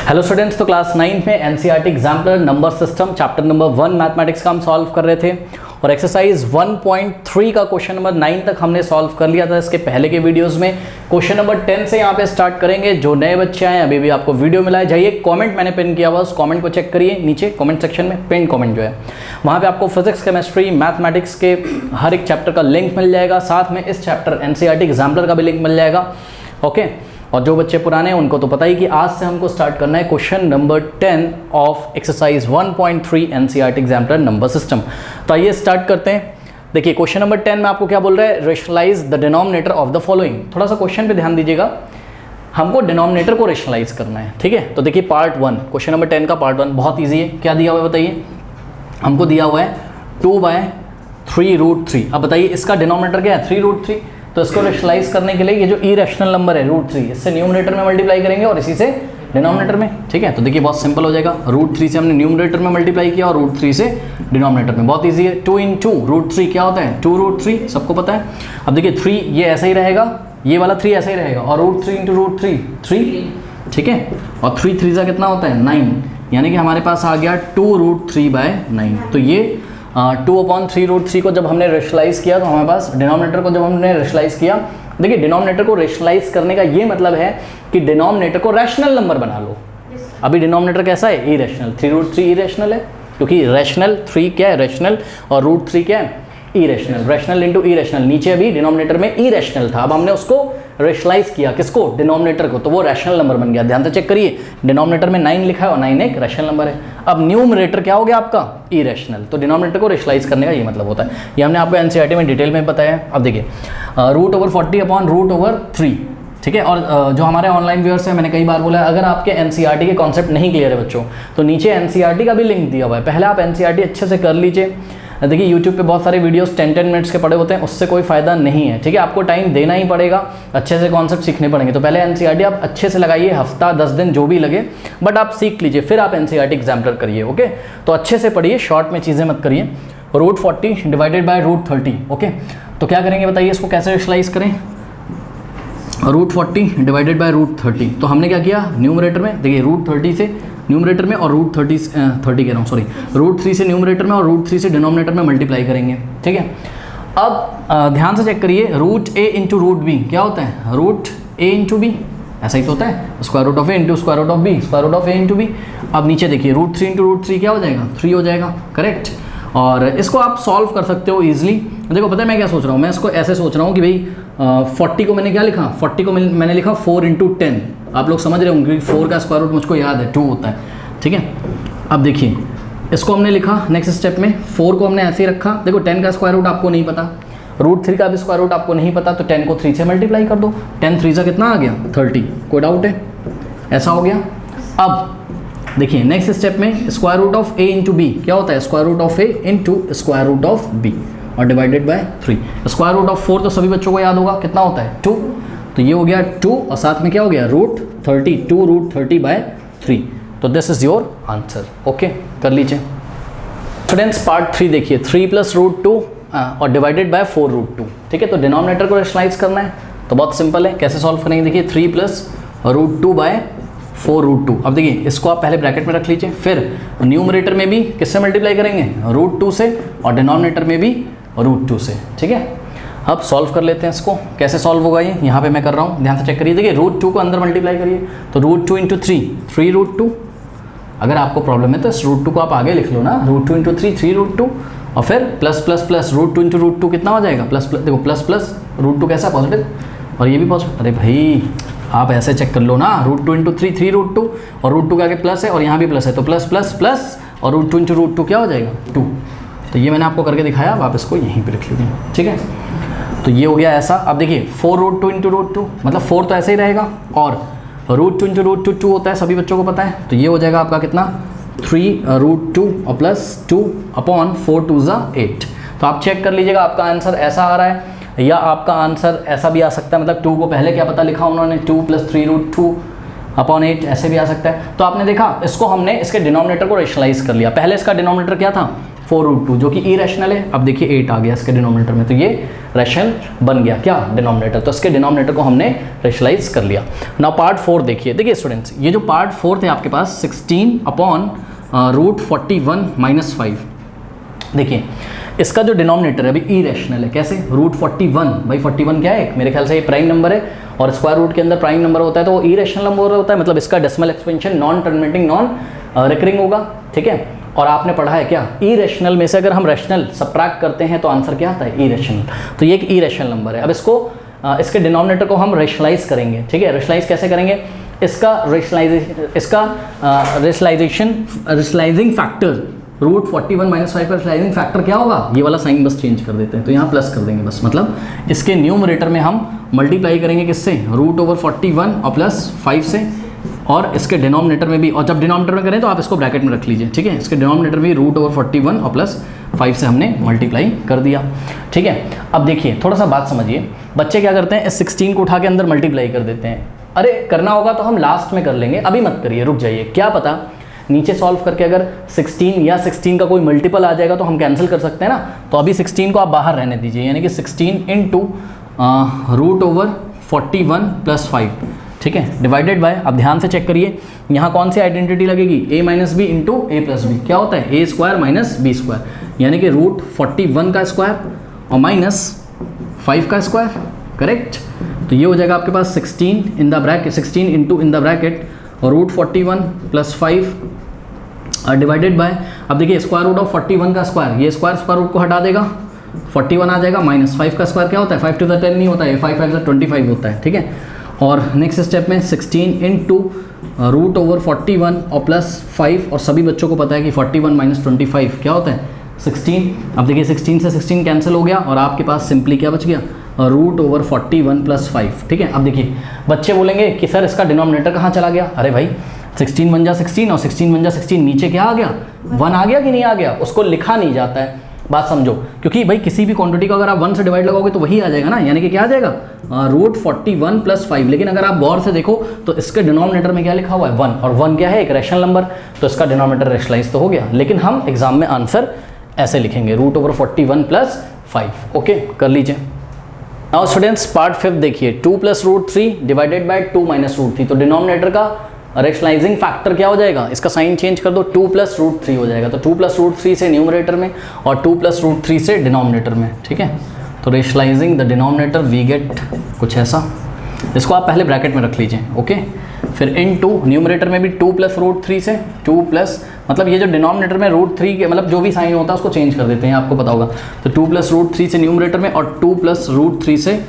Hello students, तो class 9 में NCERT exemplar number system chapter number 1 mathematics का हम सॉल्व कर रहे थे और एक्सरसाइज 1.3 का क्वेश्चन नंबर 9 तक हमने सॉल्व कर लिया था इसके पहले के वीडियोस में। क्वेश्चन नंबर 10 से यहाँ पे स्टार्ट करेंगे। जो नए बच्चे आए अभी भी आपको वीडियो मिला है, जाइए कमेंट मैंने पिन किया हुआ, उस कमेंट को चेक करिए, नीचे कमेंट सेक्शन में पिन कमेंट जो है वहाँ पे आपको फिजिक्स, केमिस्ट्री, मैथमेटिक्स के हर एक चैप्टर का लिंक मिल जाएगा। साथ में इस चैप्टर एनसीईआरटी एग्जाम्पलर का भी लिंक मिल जाएगा। ओके, और जो बच्चे पुराने हैं उनको तो पता ही कि आज से हमको स्टार्ट करना है question number 10 of exercise 1.3 NCERT exemplar number system. तो आइए स्टार्ट करते हैं। देखिए क्वेश्चन नंबर 10 में आपको क्या बोल रहा है, rationalise the denominator of the following. थोड़ा सा क्वेश्चन पे ध्यान दीजिएगा, हमको डिनोमिनेटर को रेशनलाइज करना है। ठीक है, तो देखिए पार्ट 1 क्वेश्चन नंबर 10 का पार्ट 1 बहुत ईजी है। क्या दिया हुआ है बताइए, हमको दिया हुआ है 2/3√3। अब बताइए इसका डिनोमिनेटर क्या है, 3√3। तो इसको रेशनलाइज करने के लिए ये जो इरेशनल नंबर है √3, इससे न्यूमरेटर में मल्टीप्लाई करेंगे और इसी से डिनोमिनेटर में। ठीक है, तो देखिए बहुत सिंपल हो जाएगा। √3 से हमने न्यूमरेटर में मल्टीप्लाई किया और √3 से डिनोमिनेटर में। बहुत इजी है। 2 × √3 क्या होता है, 2√3 सबको पता है। अब देखिए 3 ये ऐसा ही रहेगा, ये वाला 3 ऐसा ही रहेगा और √3 × √3 3। ठीक है, और 3 3 कितना होता है 9, यानी कि हमारे पास आ गया 2√3/9। तो ये 2/3√3 को जब हमने रेशनलाइज किया तो हमारे पास डिनोमिनेटर को जब हमने रेशनलाइज किया, देखिए डिनोमिनेटर को रेशनलाइज करने का ये मतलब है कि डिनोमिनेटर को रैशनल नंबर बना लो। अभी डिनोमिनेटर कैसा है, इरेशनल। 3√3 इरेशनल है क्योंकि रैशनल 3 क्या है रैशनल और √3 क्या है इरेशनल। रैशनल इंटू इरेशनल, नीचे अभी डिनोमिनेटर में इरेशनल था, अब हमने उसको रेशनलाइज किया, किसको, डिनोमिनेटर को, तो वो रैशनल नंबर बन गया। ध्यान से चेक करिए, डिनोमिनेटर में 9 लिखा है और 9 एक रैशनल नंबर है। अब न्यूमरेटर क्या हो गया आपका, इरेशनल। तो डिनोमिनेटर को रेशनलाइज करने का ये मतलब होता है। ये हमने आपको एनसीईआरटी में डिटेल में बताया। अब देखिए √40/√3। ठीक है, और जो हमारे ऑनलाइन व्यूअर्स हैं, मैंने कई बार बोला है, अगर आपके एनसीईआरटी के कॉन्सेप्ट नहीं क्लियर है बच्चों, तो नीचे एनसीईआरटी का भी लिंक दिया हुआ है, पहले आप एनसीईआरटी अच्छे से कर लीजिए। देखिए YouTube पे बहुत सारे वीडियोस 10 मिनट्स के पड़े होते हैं, उससे कोई फ़ायदा नहीं है। ठीक है, आपको टाइम देना ही पड़ेगा, अच्छे से कॉन्सेप्ट सीखने पड़ेंगे। तो पहले एनसीईआरटी आप अच्छे से लगाइए, हफ्ता 10 दिन जो भी लगे, बट आप सीख लीजिए, फिर आप एनसीईआरटी एग्जाम्पलर करिए। ओके, तो अच्छे से पढ़िए, शॉर्ट में चीज़ें मत करिए। √40/√30। ओके, तो क्या करेंगे बताइए, इसको कैसे रेशनलाइज करें। √40/√30, तो हमने क्या किया, न्यूमरेटर में देखिए √30 से न्यूमरेटर में और √30 कह रहा हूँ सॉरी, √3 से न्यूमरेटर में और √3 से डिनोमिनेटर में मल्टीप्लाई करेंगे। ठीक है, अब ध्यान से चेक करिए, √a × √b क्या होता है, √a × b, ऐसा ही तो होता है, √a × √b, √a × b। अब नीचे देखिए √3 × √3 क्या हो जाएगा, 3 हो जाएगा, करेक्ट। और इसको आप सॉल्व कर सकते हो ईजिली। देखो पता है मैं क्या सोच रहा हूँ, मैं इसको ऐसे सोच रहा हूँ कि भाई 40 को मैंने क्या लिखा, 40 को मैंने लिखा 4 × 10। आप लोग समझ रहे होंगे क्योंकि 4 का स्क्वायर रूट मुझको याद है 2 होता है। ठीक है, अब देखिए इसको हमने लिखा नेक्स्ट स्टेप में, 4 को हमने ऐसे ही रखा। देखो 10 का स्क्वायर रूट आपको नहीं पता, √3 का भी स्क्वायर रूट आपको नहीं पता, तो 10 को 3 से मल्टीप्लाई कर दो। 10 3 कितना आ गया 30, कोई डाउट है, ऐसा हो गया। अब देखिए नेक्स्ट स्टेप में √a × b क्या होता है, √a × b और डिवाइडेड बाय 3। √4 तो सभी बच्चों को याद होगा, कितना होता है 2, तो ये हो गया 2 और साथ में क्या हो गया √30, 2√30/3। तो this is your answer. Okay, कर लीजिए स्टूडेंट्स। पार्ट 3 देखिए, 3 + √2 और डिवाइडेड बाय 4√2। ठीक है, तो डिनोमिनेटर को रेशनलाइज करना है, तो बहुत सिंपल है, कैसे सॉल्व करेंगे देखिए, 3 + √2/4√2। अब देखिए इसको आप पहले ब्रैकेट में रख लीजिए, फिर न्यूमरेटर में भी किससे मल्टीप्लाई करेंगे, √2 से, और डिनोमिनेटर में भी √2 से। ठीक है, अब सॉल्व कर लेते हैं इसको। कैसे सॉल्व होगा ये, यहाँ पे मैं कर रहा हूँ, ध्यान से चेक करिए। देखिए √2 को अंदर मल्टीप्लाई करिए, तो √2 × 3 3√2। अगर आपको प्रॉब्लम है तो इस √2 को आप आगे लिख लो ना, √2 × 3 3√2, और फिर प्लस प्लस प्लस √2 × √2 कितना हो जाएगा, प्लस प्लस, देखो प्लस प्लस √2 कैसा पॉजिटिव और ये भी पॉजिटिव। अरे भाई आप ऐसे चेक कर लो ना, √2 × 3 3√2 और √2 के आगे प्लस है और यहाँ भी प्लस है, तो प्लस प्लस प्लस और √2 × √2 क्या हो जाएगा 2। तो ये मैंने आपको करके दिखाया, अब आप इसको यहीं पे रख लीजिए। ठीक है, तो ये हो गया ऐसा। अब देखिए 4√2 × √2 मतलब 4 तो ऐसे ही रहेगा और √2 × √2 2 होता है, सभी बच्चों को पता है। तो ये हो जाएगा आपका कितना 3√2 और प्लस 2/4 8। तो आप चेक कर लीजिएगा आपका आंसर ऐसा आ रहा है या आपका आंसर ऐसा भी आ सकता है, मतलब 2 को पहले क्या पता लिखा उन्होंने, 2 + 3√2/8 ऐसे भी आ सकता है। तो आपने देखा इसको हमने इसके डिनोमिनेटर को रेशनलाइज कर लिया। पहले इसका डिनोमिनेटर क्या था 4√2 जो कि इरेशनल है। अब देखिए 8 आ गया इसके डिनोमिनेटर में, तो ये रैशनल बन गया क्या डिनोमिनेटर, तो इसके डिनोमिनेटर को हमने रेशनलाइज कर लिया। नाउ पार्ट 4 देखिए, देखिए स्टूडेंट्स ये जो पार्ट 4 थे आपके पास 16/√41 - 5, देखिए इसका जो डिनोमिनेटर है अभी इरेशनल है, कैसे √41, भाई 41 क्या है, मेरे ख्याल से ये प्राइम नंबर है और स्क्वायर रूट के अंदर प्राइम नंबर होता है तो वो इरेशनल नंबर होता है, मतलब इसका decimal expansion non terminating non recurring होगा, ठीक है। और आपने पढ़ा है क्या, इरेशनल में से अगर हम रैशनल सब्ट्रैक्ट करते हैं तो आंसर क्या आता है, इरेशनल, तो ये एक इरेशनल नंबर है। अब इसको इसके डिनोमिनेटर को हम रेशनलाइज करेंगे, ठीक है। रेशनलाइज कैसे करेंगे, इसका रेशनलाइजिंग फैक्टर √41 - 5 का रेशनलाइजिंग फैक्टर क्या होगा, ये वाला साइन बस चेंज कर देते हैं, तो यहाँ प्लस कर देंगे बस, मतलब इसके न्यूमरेटर में हम मल्टीप्लाई करेंगे किससे, √41 और +5 से, और इसके डिनोमिनेटर में भी, और जब डिनोमिनेटर में करें तो आप इसको ब्रैकेट में रख लीजिए, ठीक है। इसके डिनोमिनेटर भी √41 और +5 से हमने मल्टीप्लाई कर दिया, ठीक है। अब देखिए थोड़ा सा बात समझिए, बच्चे क्या करते हैं, इस 16 को उठा के अंदर मल्टीप्लाई कर देते हैं। अरे करना होगा तो हम लास्ट में कर लेंगे, अभी मत करिए, रुक जाइए, क्या पता नीचे सॉल्व करके अगर 16 या 16 का कोई मल्टीपल आ जाएगा तो हम कैंसिल कर सकते हैं ना, तो अभी 16 को आप बाहर रहने दीजिए, यानी कि 16 × √41 + 5, ठीक है, डिवाइडेड बाय, अब ध्यान से चेक करिए यहाँ कौन सी आइडेंटिटी लगेगी, a - b × a + b, क्या होता है a² - b², यानी कि √41 का स्क्वायर और -5 का स्क्वायर, करेक्ट। तो ये हो जाएगा आपके पास 16 in the bracket, 16 in the bracket √41 + 5 divided by, अब देखिए √41 का स्क्वायर, ये स्क्वायर रूट को हटा देगा, 41 आ जाएगा, -5 का स्क्वायर क्या होता है, 5 × 10 नहीं होता है, 5 × 5 = 25 होता है, ठीक है। और नेक्स्ट स्टेप में 16 × √41 और +5, और सभी बच्चों को पता है कि 41 - 25 क्या होता है 16। अब देखिए 16 से 16 कैंसिल हो गया और आपके पास सिंपली क्या बच गया, √41 + 5, ठीक है। अब देखिए बच्चे बोलेंगे कि सर इसका डिनोमिनेटर कहाँ चला गया, अरे भाई 16 × 16 और 16 × 16 नीचे क्या आ गया, 1 आ गया कि नहीं आ गया, उसको लिखा नहीं जाता है, बात समझो, क्योंकि भाई किसी भी क्वांटिटी को अगर आप 1 से डिवाइड लगाओगे तो वही आ जाएगा ना, यानी कि क्या आ जाएगा √41 + 5, लेकिन अगर आप गौर से देखो तो इसके डिनोमिनेटर में क्या लिखा हुआ है 1, और 1 क्या है, एक रैशनल नंबर, तो इसका डिनोमिनेटर रेशनलाइज तो हो गया, लेकिन हम एग्जाम में आंसर ऐसे लिखेंगे √41 + 5, ओके, कर लीजिए। नाउ स्टूडेंट्स पार्ट 5 देखिए, 2 + √3 डिवाइडेड बाय 2 - √3, तो डिनोमिनेटर का रेशनलाइजिंग फैक्टर क्या हो जाएगा, इसका साइन चेंज कर दो, 2 + √3 हो जाएगा, तो 2 + √3 से न्यूमरेटर में और 2 + √3 से डिनोमिनेटर में, ठीक है। तो rationalising the denominator we get कुछ ऐसा, इसको आप पहले ब्रैकेट में रख लीजिए, ओके। फिर इन न्यूमरेटर में भी 2 + √3 से 2 प्लस, मतलब ये जो डिनोमिनेटर में √3 के मतलब जो भी साइन होता है उसको चेंज कर देते हैं, आपको पता होगा, तो 2 + √3 से न्यूमरेटर में और 2 + √3 से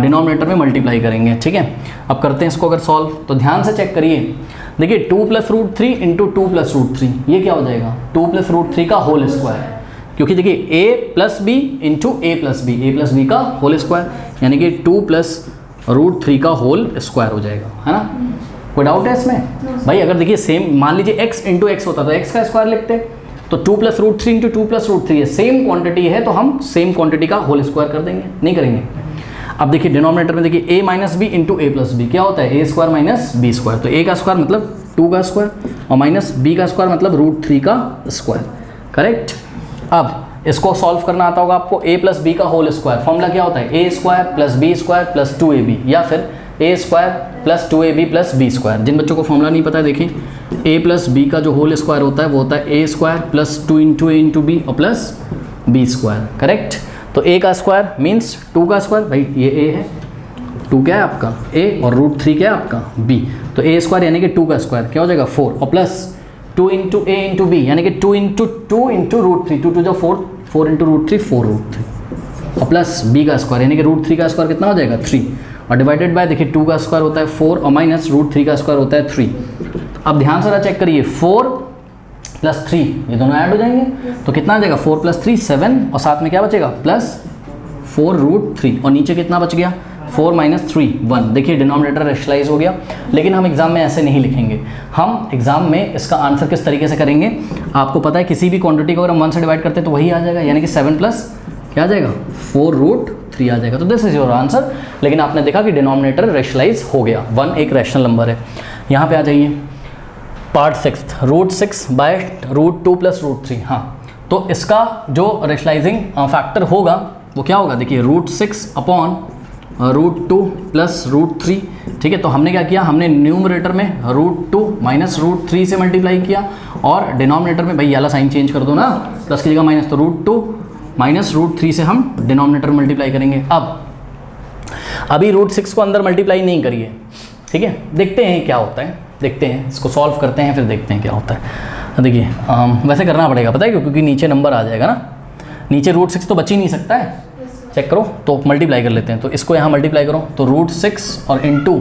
डिनोमिनेटर में मल्टीप्लाई करेंगे, ठीक है। अब करते हैं इसको अगर सॉल्व, तो ध्यान से चेक करिए, देखिए 2 + √3 × 2 + √3, ये क्या हो जाएगा 2 + √3 का होल स्क्वायर, क्योंकि देखिए a + b × a + b का होल स्क्वायर, यानी कि 2 + √3 का होल स्क्वायर हो जाएगा, है ना। कोई डाउट है इसमें भाई, अगर देखिए सेम मान लीजिए x × x होता तो x का स्क्वायर लिखते, तो 2 + √3 × 2 + √3 है, सेम क्वांटिटी है तो हम सेम क्वांटिटी का होल स्क्वायर कर देंगे, नहीं करेंगे। अब देखिए डिनोमिनेटर में देखिए a - b × a + b क्या होता है a² - b², तो a का स्क्वायर मतलब 2 का स्क्वायर और -b का स्क्वायर मतलब √3 का स्क्वायर, करेक्ट। अब इसको सॉल्व करना आता होगा आपको, a + b का होल स्क्वायर, फॉर्मूला क्या होता है a² + b² + 2ab, या फिर a² + 2ab + b²। जिन बच्चों को फॉर्मूला नहीं पता है देखिए, a + b का जो होल स्क्वायर होता है वो होता है a² + 2 × a × b और प्लस b², करेक्ट। तो a का स्क्वायर मीन्स 2 का स्क्वायर, भाई ये a है, 2 क्या है आपका a और √3 क्या है आपका b, तो a² यानी कि 2 का स्क्वायर क्या हो जाएगा 4 और प्लस 2 × a × b यानी कि 2 × √3, 2 × 4, 4 × √3 4√3 और प्लस b का स्क्वायर यानी कि √3 का स्क्वायर कितना हो जाएगा 3, और डिवाइडेड बाय देखिए 2 का स्क्वायर होता है 4 और माइनस √3 का स्क्वायर होता है 3। अब ध्यान से चेक करिए, 4 + 3 ये दोनों ऐड हो जाएंगे, तो कितना आ जाएगा 4 + 3 7, और साथ में क्या बचेगा +4√3, और नीचे कितना बच गया 4 - 3 1। देखिए डिनोमिनेटर रेशनलाइज हो गया, लेकिन हम एग्जाम में ऐसे नहीं लिखेंगे, हम एग्जाम में इसका आंसर किस तरीके से करेंगे, आपको पता है किसी भी क्वांटिटी को अगर हम 1 से डिवाइड करते हैं तो वही आ जाएगा, यानी कि 7 + क्या आ जाएगा 4√3 आ जाएगा, तो दिस इज योर आंसर। लेकिन आपने देखा कि डिनोमिनेटर रेशनलाइज हो गया, 1 एक रैशनल नंबर है। यहाँ पे आ जाइए पार्ट 6 √6 / √2 + √3, हाँ तो इसका जो रेशनलाइजिंग फैक्टर होगा वो क्या होगा, देखिए √6 अपॉन √2 प्लस √3, ठीक है। तो हमने क्या किया, हमने न्यूमरेटर में √2 माइनस √3 से मल्टीप्लाई किया और डिनोमिनेटर में, भाई वाला साइन चेंज कर दो ना, प्लस की जगह माइनस, तो √2 माइनस √3 से हम डिनोमिनेटर में मल्टीप्लाई करेंगे। अब अभी √6 को अंदर मल्टीप्लाई नहीं करिए, ठीक है, देखते हैं क्या होता है, देखते हैं इसको सॉल्व करते हैं, फिर देखते हैं क्या होता है। देखिए वैसे करना पड़ेगा, पता है क्यों, क्योंकि नीचे नंबर आ जाएगा ना, नीचे √6 तो बच ही नहीं सकता है, चेक करो, तो मल्टीप्लाई कर लेते हैं। तो इसको यहाँ मल्टीप्लाई करो, तो √6 और इंटू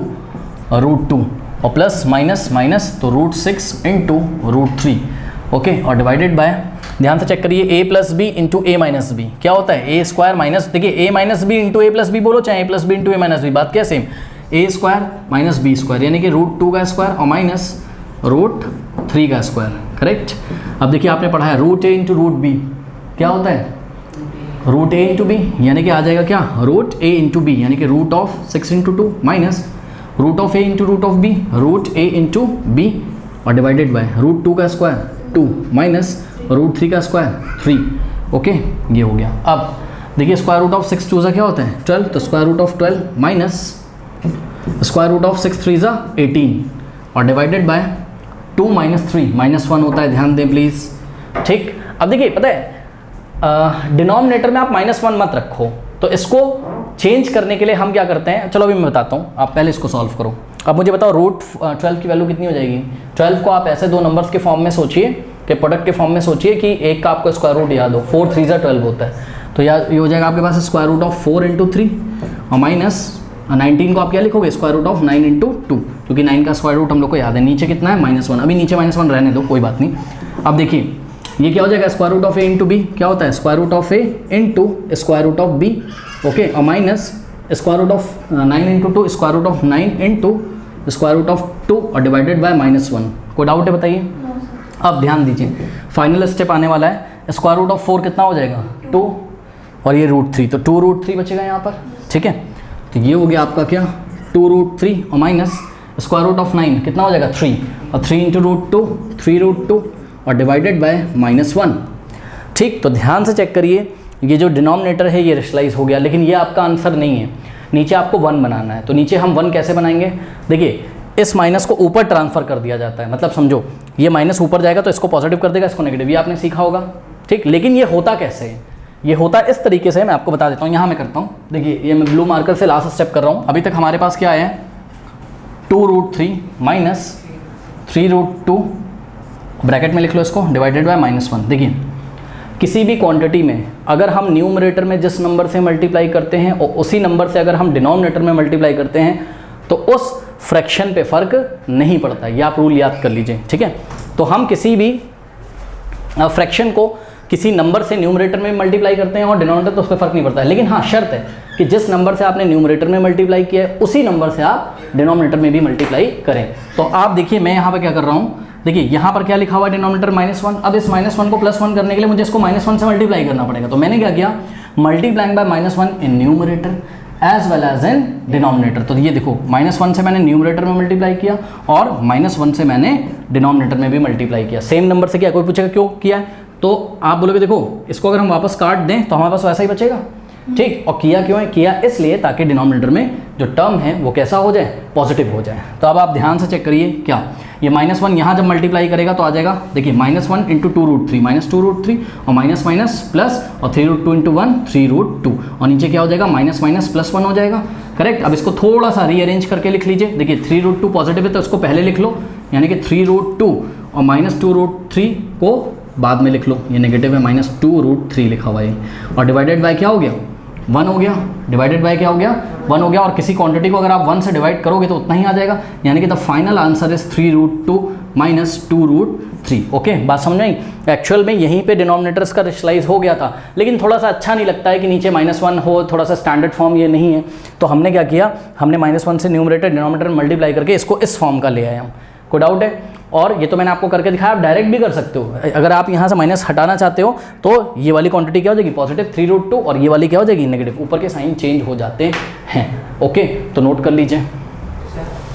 √2 और प्लस माइनस माइनस, तो √6 इंटू √3, ओके, और डिवाइडेड बाय, ध्यान से चेक करिए, a plus B into A minus B क्या होता है, a स्क्वायर माइनस, देखिए a minus B into A plus B बोलो, चाहे a plus B into A minus B, बात क्या same, a square minus B square, यानी कि √2 का स्क्वायर और माइनस √3 का स्क्वायर, करेक्ट। अब देखिए आपने पढ़ा है √a इंटू √b क्या होता है, √a इंटू बी, यानी कि आ जाएगा क्या, √a इंटू बी, यानी कि √6 into 2 minus √a into √b, √a into B और डिवाइडेड बाय √2 का स्क्वायर 2 माइनस √3 का स्क्वायर 3, ओके, ये हो गया। अब देखिए √6 2 क्या होता है 12, तो √12 माइनस √6 3 18 और डिवाइडेड बाय 2 माइनस 3 माइनस 1 होता है, ध्यान दें प्लीज़, ठीक। अब देखिए पता है डिनोमिनेटर में आप -1 मत रखो, तो इसको चेंज करने के लिए हम क्या करते हैं, चलो अभी मैं बताता हूँ, आप पहले इसको सॉल्व करो। अब मुझे बताओ √12 की वैल्यू कितनी हो जाएगी, 12 को आप ऐसे दो नंबर्स के फॉर्म में सोचिए, कि प्रोडक्ट के फॉर्म में सोचिए कि एक का आपको स्क्वायर रूट याद हो, 4 3 12 होता है, तो ये हो जाएगा आपके पास √4 इंटू 3 और माइनस 19 को आप क्या लिखोगे, √9 इंटू 2, क्योंकि 9 का स्क्वायर रूट हम लोग को याद है, नीचे कितना है -1, अभी नीचे -1 रहने दो, कोई बात नहीं। अब देखिए ये क्या हो जाएगा, √a इंटू बी क्या होता है, √a इंटू √b, ओके, और माइनस √9 इंटू 2 √9 इंटू √2 और डिवाइडेड बाय -1। कोई डाउट है बताइए। अब ध्यान दीजिए, फाइनल स्टेप आने वाला है, √4 कितना हो जाएगा 2 और ये √3, तो 2√3 बचेगा यहाँ पर, ठीक है। तो ये हो गया आपका क्या 2√3 और माइनस √9 कितना हो जाएगा 3 और 3 इंटू √2 3√2 और डिवाइडेड बाय -1, ठीक। तो ध्यान से चेक करिए, ये जो डिनोमिनेटर है ये रेशनलाइज हो गया, लेकिन ये आपका आंसर नहीं है, नीचे आपको 1 बनाना है। तो नीचे हम 1 कैसे बनाएंगे, देखिए इस माइनस को ऊपर ट्रांसफ़र कर दिया जाता है, मतलब समझो ये माइनस ऊपर जाएगा तो इसको पॉजिटिव कर देगा, इसको नेगेटिव, ये आपने सीखा होगा, ठीक। लेकिन ये होता कैसे है, ये होता इस तरीके से, मैं आपको बता देता हूँ, यहाँ मैं करता हूँ, देखिए ये मैं ब्लू मार्कर से लास्ट स्टेप कर रहा हूँ। अभी तक हमारे पास क्या है 2√3 माइनस 3√2 ब्रैकेट में लिख लो इसको, डिवाइडेड बाय -1। देखिए किसी भी क्वांटिटी में अगर हम न्यूमरेटर में जिस नंबर से मल्टीप्लाई करते हैं और उसी नंबर से अगर हम डिनोमिनेटर में मल्टीप्लाई करते हैं तो उस फ्रैक्शन पे फ़र्क नहीं पड़ता, ये आप रूल याद कर लीजिए, ठीक है। तो हम किसी भी फ्रैक्शन को किसी नंबर से न्यूमरेटर में मल्टीप्लाई करते हैं और डिनोमिनेटर, तो उस पर फ़र्क नहीं पड़ता है, लेकिन हाँ शर्त है कि जिस नंबर से आपने न्यूमरेटर में मल्टीप्लाई किया है उसी नंबर से आप डिनोमिनेटर में भी मल्टीप्लाई करें। तो आप देखिए मैं यहाँ पर क्या कर रहा हूँ, देखिए यहाँ पर क्या लिखा हुआ है डिनोमिनेटर -1, अब इस -1 को +1 करने के लिए मुझे इसको -1 से मल्टीप्लाई करना पड़ेगा। तो मैंने क्या किया, multiplying by -1 in numerator as well as in denominator. तो ये देखो -1 से मैंने न्यूमरेटर में मल्टीप्लाई किया और -1 से मैंने डिनोमिनेटर में भी मल्टीप्लाई किया, सेम नंबर से किया। कोई पूछेगा क्यों किया है, तो आप बोलोगे देखो इसको अगर हम वापस काट दें तो हमारे पास वैसा ही बचेगा, ठीक। और किया क्यों है, किया इसलिए ताकि डिनोमिनेटर में जो टर्म है वो कैसा हो जाए, पॉजिटिव हो जाए। तो अब आप ध्यान से चेक करिए, क्या ये -1 यहाँ जब मल्टीप्लाई करेगा तो आ जाएगा, देखिए -1 इंटू 2√3 -2√3 और माइनस माइनस प्लस और 3√2 इंटू 1 3√2 और नीचे क्या हो जाएगा -+1 हो जाएगा, करेक्ट। अब इसको थोड़ा सा रीअरेंज करके लिख लीजिए, देखिए 3√2 पॉजिटिव है तो इसको पहले लिख लो, यानी कि 3√2 और -2√3 को बाद में लिख लो, ये नेगेटिव है, -2√3 लिखा हुआ है और डिवाइडेड बाय क्या हो गया 1 हो गया, डिवाइडेड बाय क्या हो गया 1 हो गया। और किसी क्वांटिटी को अगर आप 1 से डिवाइड करोगे तो उतना ही आ जाएगा, यानी कि the final answer is 3√2 -2√3। Okay, बात समझ में आई। एक्चुअल में यहीं पे डिनोमिनेटर्स का रेशनलाइज हो गया था, लेकिन थोड़ा सा अच्छा नहीं लगता है कि नीचे -1 हो, थोड़ा सा स्टैंडर्ड फॉर्म ये नहीं है, तो हमने क्या किया, हमने -1 से न्यूमरेटर डिनोमिनेटर मल्टीप्लाई करके इसको इस फॉर्म का ले आए हम। कोई डाउट है? और ये तो मैंने आपको करके दिखाया, आप डायरेक्ट भी कर सकते हो। अगर आप यहाँ से माइनस हटाना चाहते हो तो ये वाली क्वांटिटी क्या हो जाएगी पॉजिटिव 3√2 और ये वाली क्या हो जाएगी नेगेटिव, ऊपर के साइन चेंज हो जाते हैं। ओके, तो नोट कर लीजिए।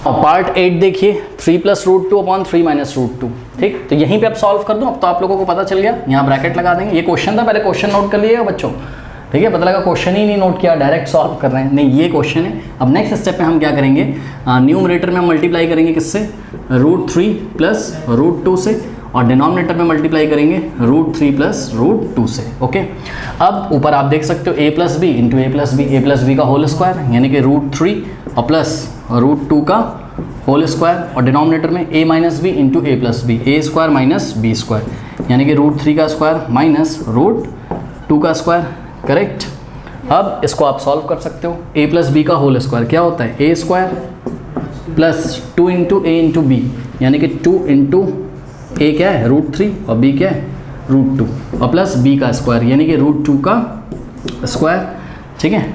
और पार्ट 8 देखिए, 3 plus root 2 upon 3 minus root 2। ठीक, तो यहीं पे अब सॉल्व कर दूं। अब तो आप लोगों को पता चल गया, यहाँ ब्रैकेट लगा देंगे। ये क्वेश्चन था, पहले क्वेश्चन नोट कर लिएगा बच्चों। ठीक है, पता लगा क्वेश्चन ही नहीं नोट किया, डायरेक्ट सॉल्व कर रहे हैं। नहीं, ये क्वेश्चन है। अब नेक्स्ट स्टेप में हम क्या करेंगे, न्यूमरेटर में हम मल्टीप्लाई करेंगे किससे, √3 प्लस √2 से, और डिनोमिनेटर में मल्टीप्लाई करेंगे √3 प्लस √2 से। ओके, अब ऊपर आप देख सकते हो a plus B into A plus B का होल स्क्वायर, यानी कि √3 और प्लस √2 का होल स्क्वायर, और डिनोमिनेटर में a minus B into A plus B, A square minus B square, यानी कि √3 का स्क्वायर माइनस √2 का स्क्वायर। करेक्ट। अब इसको आप सॉल्व कर सकते हो। a प्लस बी का होल स्क्वायर क्या होता है, a square plus 2 into A into B, यानी कि 2 इंटू ए क्या है √3 और b क्या है √2, और प्लस b का स्क्वायर, यानी कि √2 का स्क्वायर। ठीक है,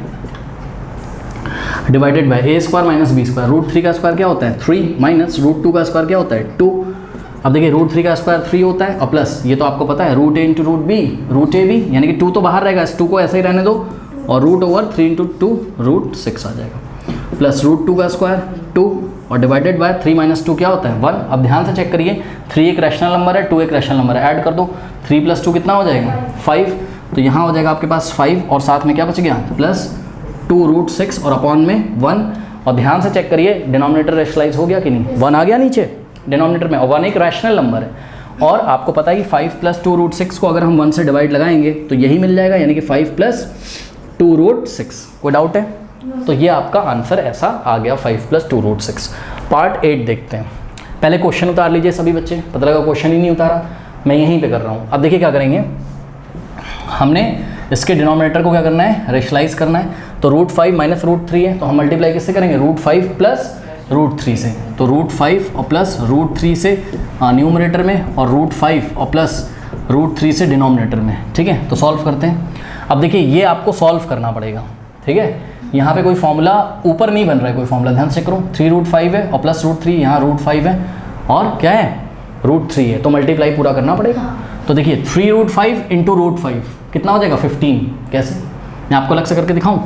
divided by a square minus b square. √3 का स्क्वायर क्या होता है 3, माइनस √2 का स्क्वायर क्या होता है 2। अब देखिए √3 का स्क्वायर 3 होता है, और प्लस ये तो आपको पता है √a इंटू √b, यानी कि 2 तो बाहर रहेगा, इस 2 को ऐसे ही रहने दो, और √3 इंटू 2 √6 आ जाएगा, प्लस √2 का स्क्वायर 2, और डिवाइडेड बाय 3 माइनस 2 क्या होता है 1। अब ध्यान से चेक करिए, 3 एक रैशनल नंबर है, 2 एक रैशनल नंबर है, ऐड कर दो, 3 प्लस 2 कितना हो जाएगा 5, तो यहाँ हो जाएगा आपके पास 5, और साथ में क्या बच गया प्लस 2 √6 और अपॉन में 1। और ध्यान से चेक करिए, डिनोमिनेटर रैशनलाइज हो गया कि नहीं, 1 आ गया नीचे डिनोमिनेटर में, और 1 एक रैशनल नंबर है, और आपको पता है कि 5 प्लस 2 √6 को अगर हम 1 से डिवाइड लगाएंगे तो यही मिल जाएगा, यानी कि 5 प्लस 2 √6। कोई डाउट है? तो ये आपका आंसर ऐसा आ गया, 5 प्लस 2 √6। पार्ट 8 देखते हैं। पहले क्वेश्चन उतार लीजिए सभी बच्चे, पता लगा क्वेश्चन ही नहीं उतारा, मैं यहीं पे कर रहा हूँ। अब देखिए क्या करेंगे, हमने इसके डिनोमिनेटर को क्या करना है, रेशनलाइज करना है। तो √5 माइनस √3 है, तो हम मल्टीप्लाई किससे करेंगे, √5 प्लस √3 से। तो √5 और प्लस √3 से न्यूमरेटर में, और √5 और प्लस √3 से डिनोमिनेटर में। ठीक है, तो सॉल्व करते हैं। अब देखिए ये आपको सॉल्व करना पड़ेगा। ठीक है, यहाँ पे कोई फॉर्मूला ऊपर नहीं बन रहा है, कोई फॉर्मूला, ध्यान से करो। 3 √5 है और प्लस √3, यहाँ √5 है और क्या है √3 है, तो मल्टीप्लाई पूरा करना पड़ेगा। तो देखिए 3 √5 इंटू √5 कितना हो जाएगा 15। कैसे, मैं आपको अलग से करके दिखाऊं।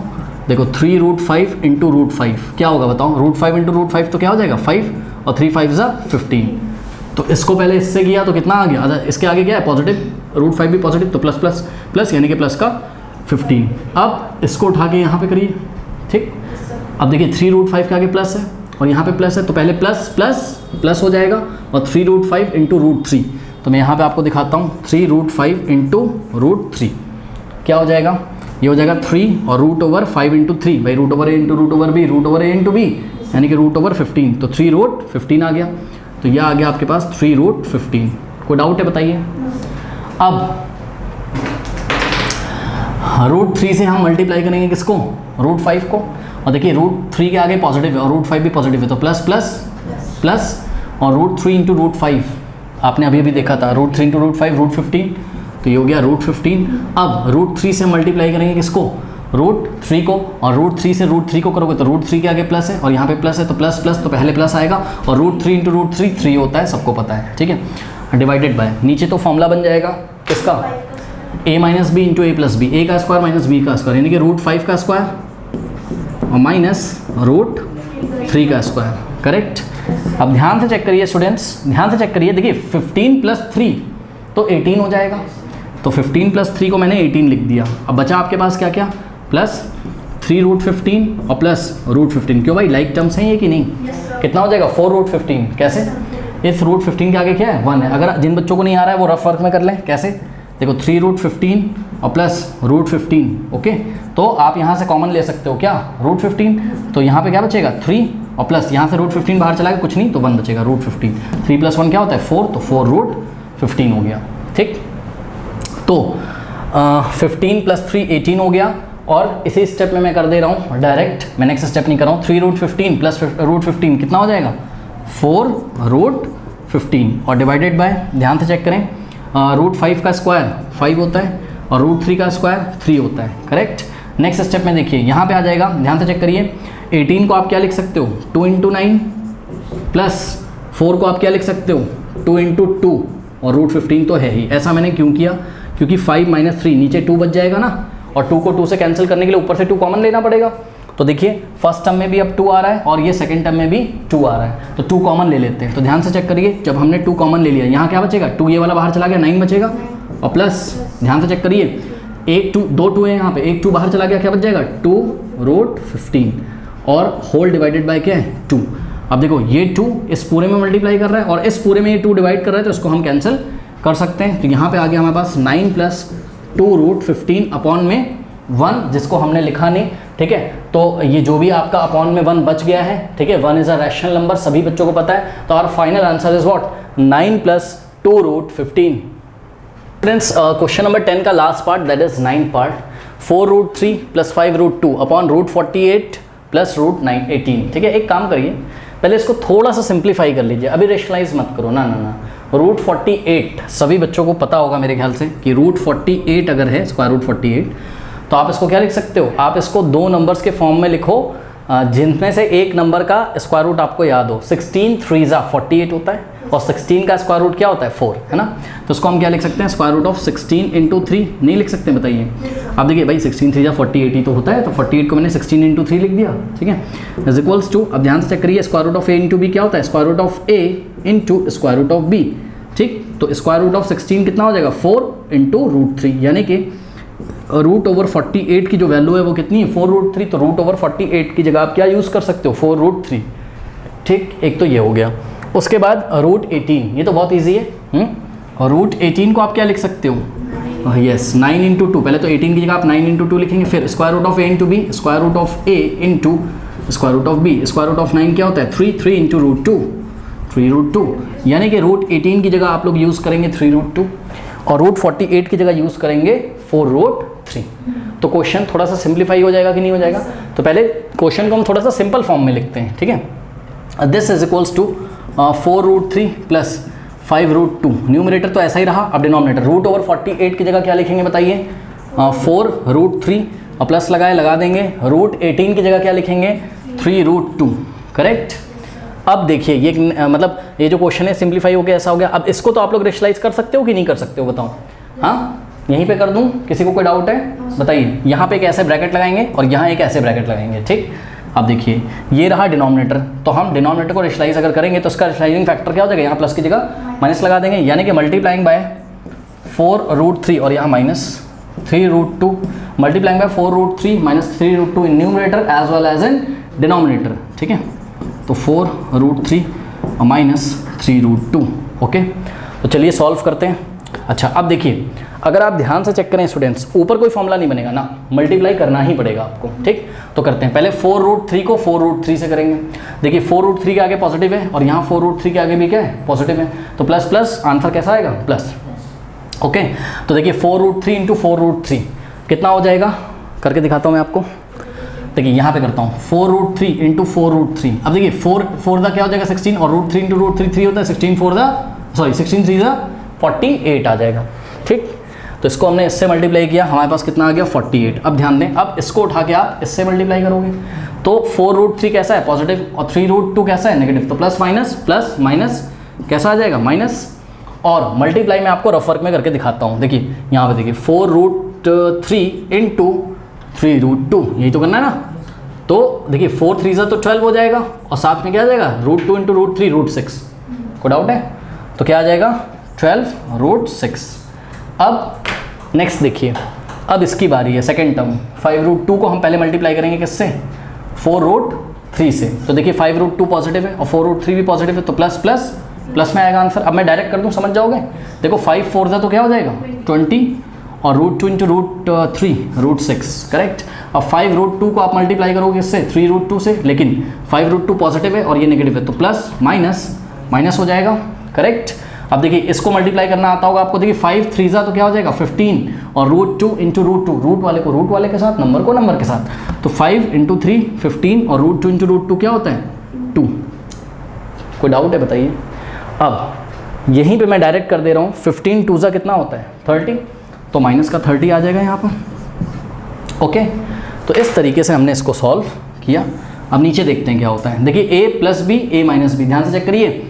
देखो 3 √5 इंटू √5 क्या होगा बताओ, √5 इंटू √5 तो क्या हो जाएगा 5, और 3 5 ज़ा 15। तो इसको पहले इससे किया तो कितना आ गया, अच्छा इसके आगे क्या है पॉजिटिव, √5 भी पॉजिटिव, तो प्लस प्लस प्लस, यानी कि प्लस का 15। अब इसको उठा के यहाँ पे करिए। ठीक, अब देखिए 3 √5 के आगे प्लस है और यहाँ पे प्लस है, तो पहले प्लस प्लस प्लस हो जाएगा, और 3 √5 इंटू √3, तो मैं यहाँ पे आपको दिखाता हूँ। 3 √5 इंटू √3 क्या हो जाएगा, ये हो जाएगा 3 और √5 इंटू 3, भाई √a into √b, √a into b, यानी कि √15, तो 3 √15 आ गया। तो यह आ गया आपके पास 3 √15। कोई डाउट है बताइए। अब √3 से हम मल्टीप्लाई करेंगे किसको, √5 को, और देखिए √3 के आगे पॉजिटिव है और √5 भी पॉजिटिव है, तो प्लस प्लस प्लस, और √3 इंटू √5 आपने अभी अभी देखा था, √3 इंटू √5 √15, तो ये हो गया √15। अब √3 से मल्टीप्लाई करेंगे किसको, √3 को, और √3 से √3 को करोगे तो √3 के आगे प्लस है और यहाँ पे प्लस है, तो प्लस प्लस, तो पहले प्लस आएगा, और √3 इंटू √3 3 होता है, सबको पता है। ठीक है, डिवाइडेड बाय, नीचे तो फॉर्मूला बन जाएगा किसका, a minus B into A plus B, A का स्क्वायर माइनस बी का स्क्वायर, यानी कि √5 का स्क्वायर और माइनस √3 का स्क्वायर। करेक्ट। अब ध्यान से चेक करिए स्टूडेंट्स, ध्यान से चेक करिए, देखिए 15 प्लस 3 तो 18 हो जाएगा, तो 15 प्लस 3 को मैंने 18 लिख दिया। अब बचा आपके पास क्या क्या, प्लस 3 √15 और प्लस √15, क्यों भाई लाइक टर्म्स हैं ये कि नहीं, कितना हो जाएगा 4 √15। कैसे, इस √15 के आगे क्या है 1 है। अगर जिन बच्चों को नहीं आ रहा है वो रफ वर्क में कर लें। कैसे, देखो 3 √15 और प्लस √15, ओके, तो आप यहाँ से कॉमन ले सकते हो क्या, √15, तो यहाँ पे क्या बचेगा 3, और प्लस यहाँ से √15 बाहर चला गया, कुछ नहीं, तो 1 बचेगा √15। 3 + 1 क्या होता है 4, तो 4 √15 हो गया। ठीक, तो 15 + 3 18 हो गया, और इसी स्टेप में मैं कर दे रहा हूँ डायरेक्ट, मैं नेक्स्ट स्टेप नहीं कर रहा हूँ। 3 √15 प्लस √15 कितना हो जाएगा 4 √15, और डिवाइडेड बाय, ध्यान से चेक करें, √5 का स्क्वायर 5 होता है और √3 का स्क्वायर 3 होता है। करेक्ट। नेक्स्ट स्टेप में देखिए यहाँ पे आ जाएगा, ध्यान से चेक करिए, 18 को आप क्या लिख सकते हो 2 × 9, प्लस 4 को आप क्या लिख सकते हो 2 × 2, और √15 तो है ही। ऐसा मैंने क्यों किया, क्योंकि 5 - 3 नीचे 2 बच जाएगा ना, और 2 को 2 से कैंसिल करने के लिए ऊपर से 2 कॉमन लेना पड़ेगा, तो देखिए फर्स्ट टर्म में भी अब 2 आ रहा है और ये सेकंड टर्म में भी 2 आ रहा है, तो 2 कॉमन ले लेते हैं। तो ध्यान से चेक करिए, जब हमने 2 कॉमन ले लिया, यहाँ क्या बचेगा, 2 ये वाला बाहर चला गया, 9 बचेगा, और प्लस ध्यान से चेक करिए, एक 2 दो 2 है यहाँ पे, एक 2 बाहर चला गया, क्या बच जाएगा 2√15 और होल डिवाइडेड बाय क्या है 2। अब देखो ये 2 इस पूरे में मल्टीप्लाई कर रहा है और इस पूरे में ये 2 डिवाइड कर रहा है, तो इसको हम कैंसिल कर सकते हैं। तो यहाँ पे आ गया हमारे पास 9 + 2√15 अपॉन में 1, जिसको हमने लिखा नहीं, ठीक है। तो ये जो भी आपका अपॉन में 1 बच गया है, ठीक है, 1 इज़ अ रैशनल नंबर, सभी बच्चों को पता है। तो our final answer is what, 9 + 2√15। Friends question number 10 का last part, that is 9th part, 4√3 + 5√2 upon √48 + √18। ठीक है, एक काम करिए, पहले इसको थोड़ा सा सिंप्लीफाई कर लीजिए, अभी रेशनलाइज मत करो ना। √48 सभी बच्चों को पता होगा मेरे ख्याल से कि √48 अगर है, √48, तो आप इसको क्या लिख सकते हो, आप इसको 2 नंबर्स के फॉर्म में लिखो जिनमें से एक नंबर का स्क्वायर रूट आपको याद हो। 16 3 48 होता है और 16 का स्क्वायर रूट क्या होता है 4, है ना। तो इसको हम क्या लिख सकते हैं, √16 × 3 नहीं लिख सकते, बताइए। अब देखिए भाई 16 3 48 ही तो होता है, तो 48 को मैंने 16 × 3 लिख दिया, ठीक है, इज इक्वल्स टू, अब ध्यान से चेक करिए, √A × B क्या होता है, √A × B, ठीक। तो √16 कितना हो जाएगा 4 × √3, यानी कि √48 की जो वैल्यू है वो कितनी है 4√3, तो √48 की जगह आप क्या यूज़ कर सकते हो 4√3, ठीक। एक तो ये हो गया, उसके बाद √18, ये तो बहुत इजी है, √18 को आप क्या लिख सकते हो, यस 9 × 2, पहले तो 18 की जगह आप 9 × 2 लिखेंगे, फिर √A × B, √A × B, √9 क्या होता है 3 × 3√2, यानी कि √18 की जगह आप लोग यूज़ करेंगे 3√2 और √48 की जगह यूज़ करेंगे 4√3। तो क्वेश्चन थोड़ा सा सिंप्लीफाई हो जाएगा कि नहीं हो जाएगा। तो पहले क्वेश्चन को हम थोड़ा सा सिंपल फॉर्म में लिखते हैं, ठीक है। This is equals to 4√3 + 5√2, numerator तो ऐसा ही रहा, अब डिनोमिनेटर √48 की जगह क्या लिखेंगे बताइए, 4√3 और प्लस लगा देंगे, √18 की जगह क्या लिखेंगे 3√2, करेक्ट। अब देखिए ये मतलब ये जो क्वेश्चन है सिंप्लीफाई हो गया, ऐसा हो गया। अब इसको तो आप लोग रेशनलाइज कर सकते हो कि नहीं कर सकते हो, बताओ। हाँ, यहीं पे कर दूं, किसी को कोई डाउट है बताइए। यहाँ पे एक ऐसे ब्रैकेट लगाएंगे और यहाँ एक ऐसे ब्रैकेट लगाएंगे, ठीक। अब देखिए ये रहा डिनोमिनेटर, तो हम डिनोमिनेटर को रेशनलाइज अगर करेंगे तो इसका रेशनलाइजिंग फैक्टर क्या हो जाएगा, यहाँ प्लस की जगह माइनस लगा देंगे, यानी कि मल्टीप्लाइंग बाय 4√3 और यहाँ -3√2, multiplying by 4√3 - 3√2 in numerator as well as in denominator, ठीक है। तो 4√3 - 3√2, ओके। तो चलिए सॉल्व करते हैं। अच्छा, अब देखिए अगर आप ध्यान से चेक करें स्टूडेंट्स, ऊपर कोई फॉर्मूला नहीं बनेगा ना, मल्टीप्लाई करना ही पड़ेगा आपको, ठीक। तो करते हैं, पहले 4√3 को 4√3 से करेंगे। देखिए 4√3 के आगे पॉजिटिव है और यहाँ 4√3 के आगे भी क्या है पॉजिटिव है, तो प्लस प्लस आंसर कैसा आएगा प्लस, ओके। तो देखिए 4√3 × 4√3 कितना हो जाएगा, करके दिखाता हूँ मैं आपको। देखिए यहाँ पे करता हूँ 4√3 × 4√3, अब देखिए 4 दा क्या हो जाएगा 16 और √3 × √3 3 होता है, 16 3 48 आ जाएगा, ठीक। तो इसको हमने इससे मल्टीप्लाई किया, हमारे पास कितना आ गया 48। अब ध्यान दें, अब इसको उठा के आप इससे मल्टीप्लाई करोगे तो 4√3 कैसा है पॉजिटिव और 3√2 कैसा है नेगेटिव, तो प्लस माइनस कैसा आ जाएगा माइनस, और मल्टीप्लाई में आपको रफ वर्क में करके दिखाता हूँ। देखिए यहाँ पे देखिए 4√3 × 3√2, यही तो करना है ना। तो देखिए 4 3 तो 12 हो जाएगा और साथ में क्या आ जाएगा √2 × √3 √6, कोई डाउट है, तो क्या आ जाएगा 12√6। अब नेक्स्ट देखिए, अब इसकी बारी है सेकेंड टर्म, 5√2 को हम पहले मल्टीप्लाई करेंगे किससे 4√3 से। तो देखिए 5√2 पॉजिटिव है और 4√3 भी पॉजिटिव है, तो प्लस में आएगा आंसर। अब मैं डायरेक्ट कर दूं, समझ जाओगे। देखो 5 4 तो क्या हो जाएगा 20 और √2 × √3 √6, करेक्ट। अब 5√2 को आप मल्टीप्लाई करोगे इससे 3√2 से, लेकिन 5√2 पॉजिटिव है और ये नेगेटिव है, तो प्लस माइनस हो जाएगा, करेक्ट। अब देखिए इसको मल्टीप्लाई करना आता होगा आपको, देखिए 5 3 तो क्या हो जाएगा 15 और √2 × √2, रूट वाले को रूट वाले के साथ, नंबर को नंबर के साथ, तो 5 × 3 15 और √2 × √2 क्या होता है 2। कोई डाउट है बताइए। अब यहीं पे मैं डायरेक्ट कर दे रहा हूँ, 15 2 कितना होता है 30, तो माइनस का 30 आ जाएगा यहाँ पर, ओके। तो इस तरीके से हमने इसको सॉल्व किया। अब नीचे देखते हैं क्या होता है। देखिए a + b a - b, ध्यान से चेक करिए,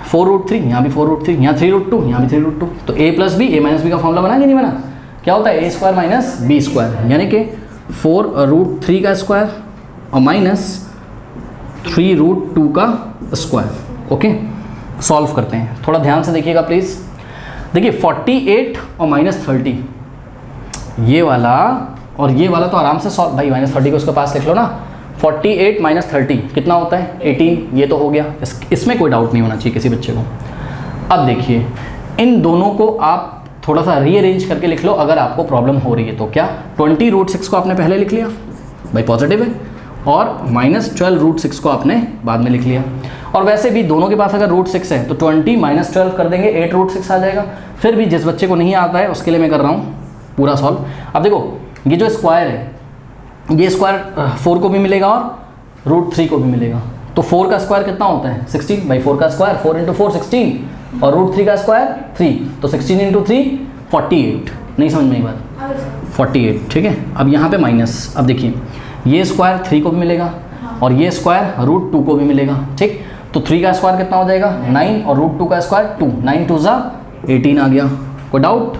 4√3 यहाँ भी 4√3, यहाँ 3√2, यहाँ भी 3√2, तो a + b a - b का फॉर्मूला बना कि नहीं बना, क्या होता है a² - b², यानी कि 4√3 का स्क्वायर और माइनस 3√2 का स्क्वायर। ओके, सॉल्व करते हैं, थोड़ा ध्यान से देखिएगा प्लीज़। देखिए 48 और -30, ये वाला और ये वाला तो आराम से सॉल्व, भाई -30 को उसके पास लिख लो ना। 48 - 30 कितना होता है? 18, ये तो हो गया, इसमें कोई डाउट नहीं होना चाहिए किसी बच्चे को। अब देखिए इन दोनों को आप थोड़ा सा रीअरेंज करके लिख लो अगर आपको प्रॉब्लम हो रही है तो। क्या 20√6 को आपने पहले लिख लिया, भाई पॉजिटिव है, और -12√6 को आपने बाद में लिख लिया। और वैसे भी दोनों के पास अगर √6 है तो 20 - 12 कर देंगे, 8√6 आ जाएगा। फिर भी जिस बच्चे को नहीं आता है उसके लिए मैं कर रहा हूँ पूरा सॉल्व। अब देखो ये जो स्क्वायर है, ये स्क्वायर 4 को भी मिलेगा और √3 को भी मिलेगा। तो 4 का स्क्वायर कितना होता है? 16, भाई 4 का स्क्वायर 4 × 4 16, और √3 का स्क्वायर 3, तो 16 × 3 48। नहीं समझ में एक बात? 48, ठीक है। अब यहाँ पे माइनस, अब देखिए ये स्क्वायर 3 को भी मिलेगा और ये स्क्वायर √2 को भी मिलेगा, ठीक। तो 3 का स्क्वायर कितना हो जाएगा? 9, और √2 का स्क्वायर 2, 9 2 18 आ गया। कोई डाउट?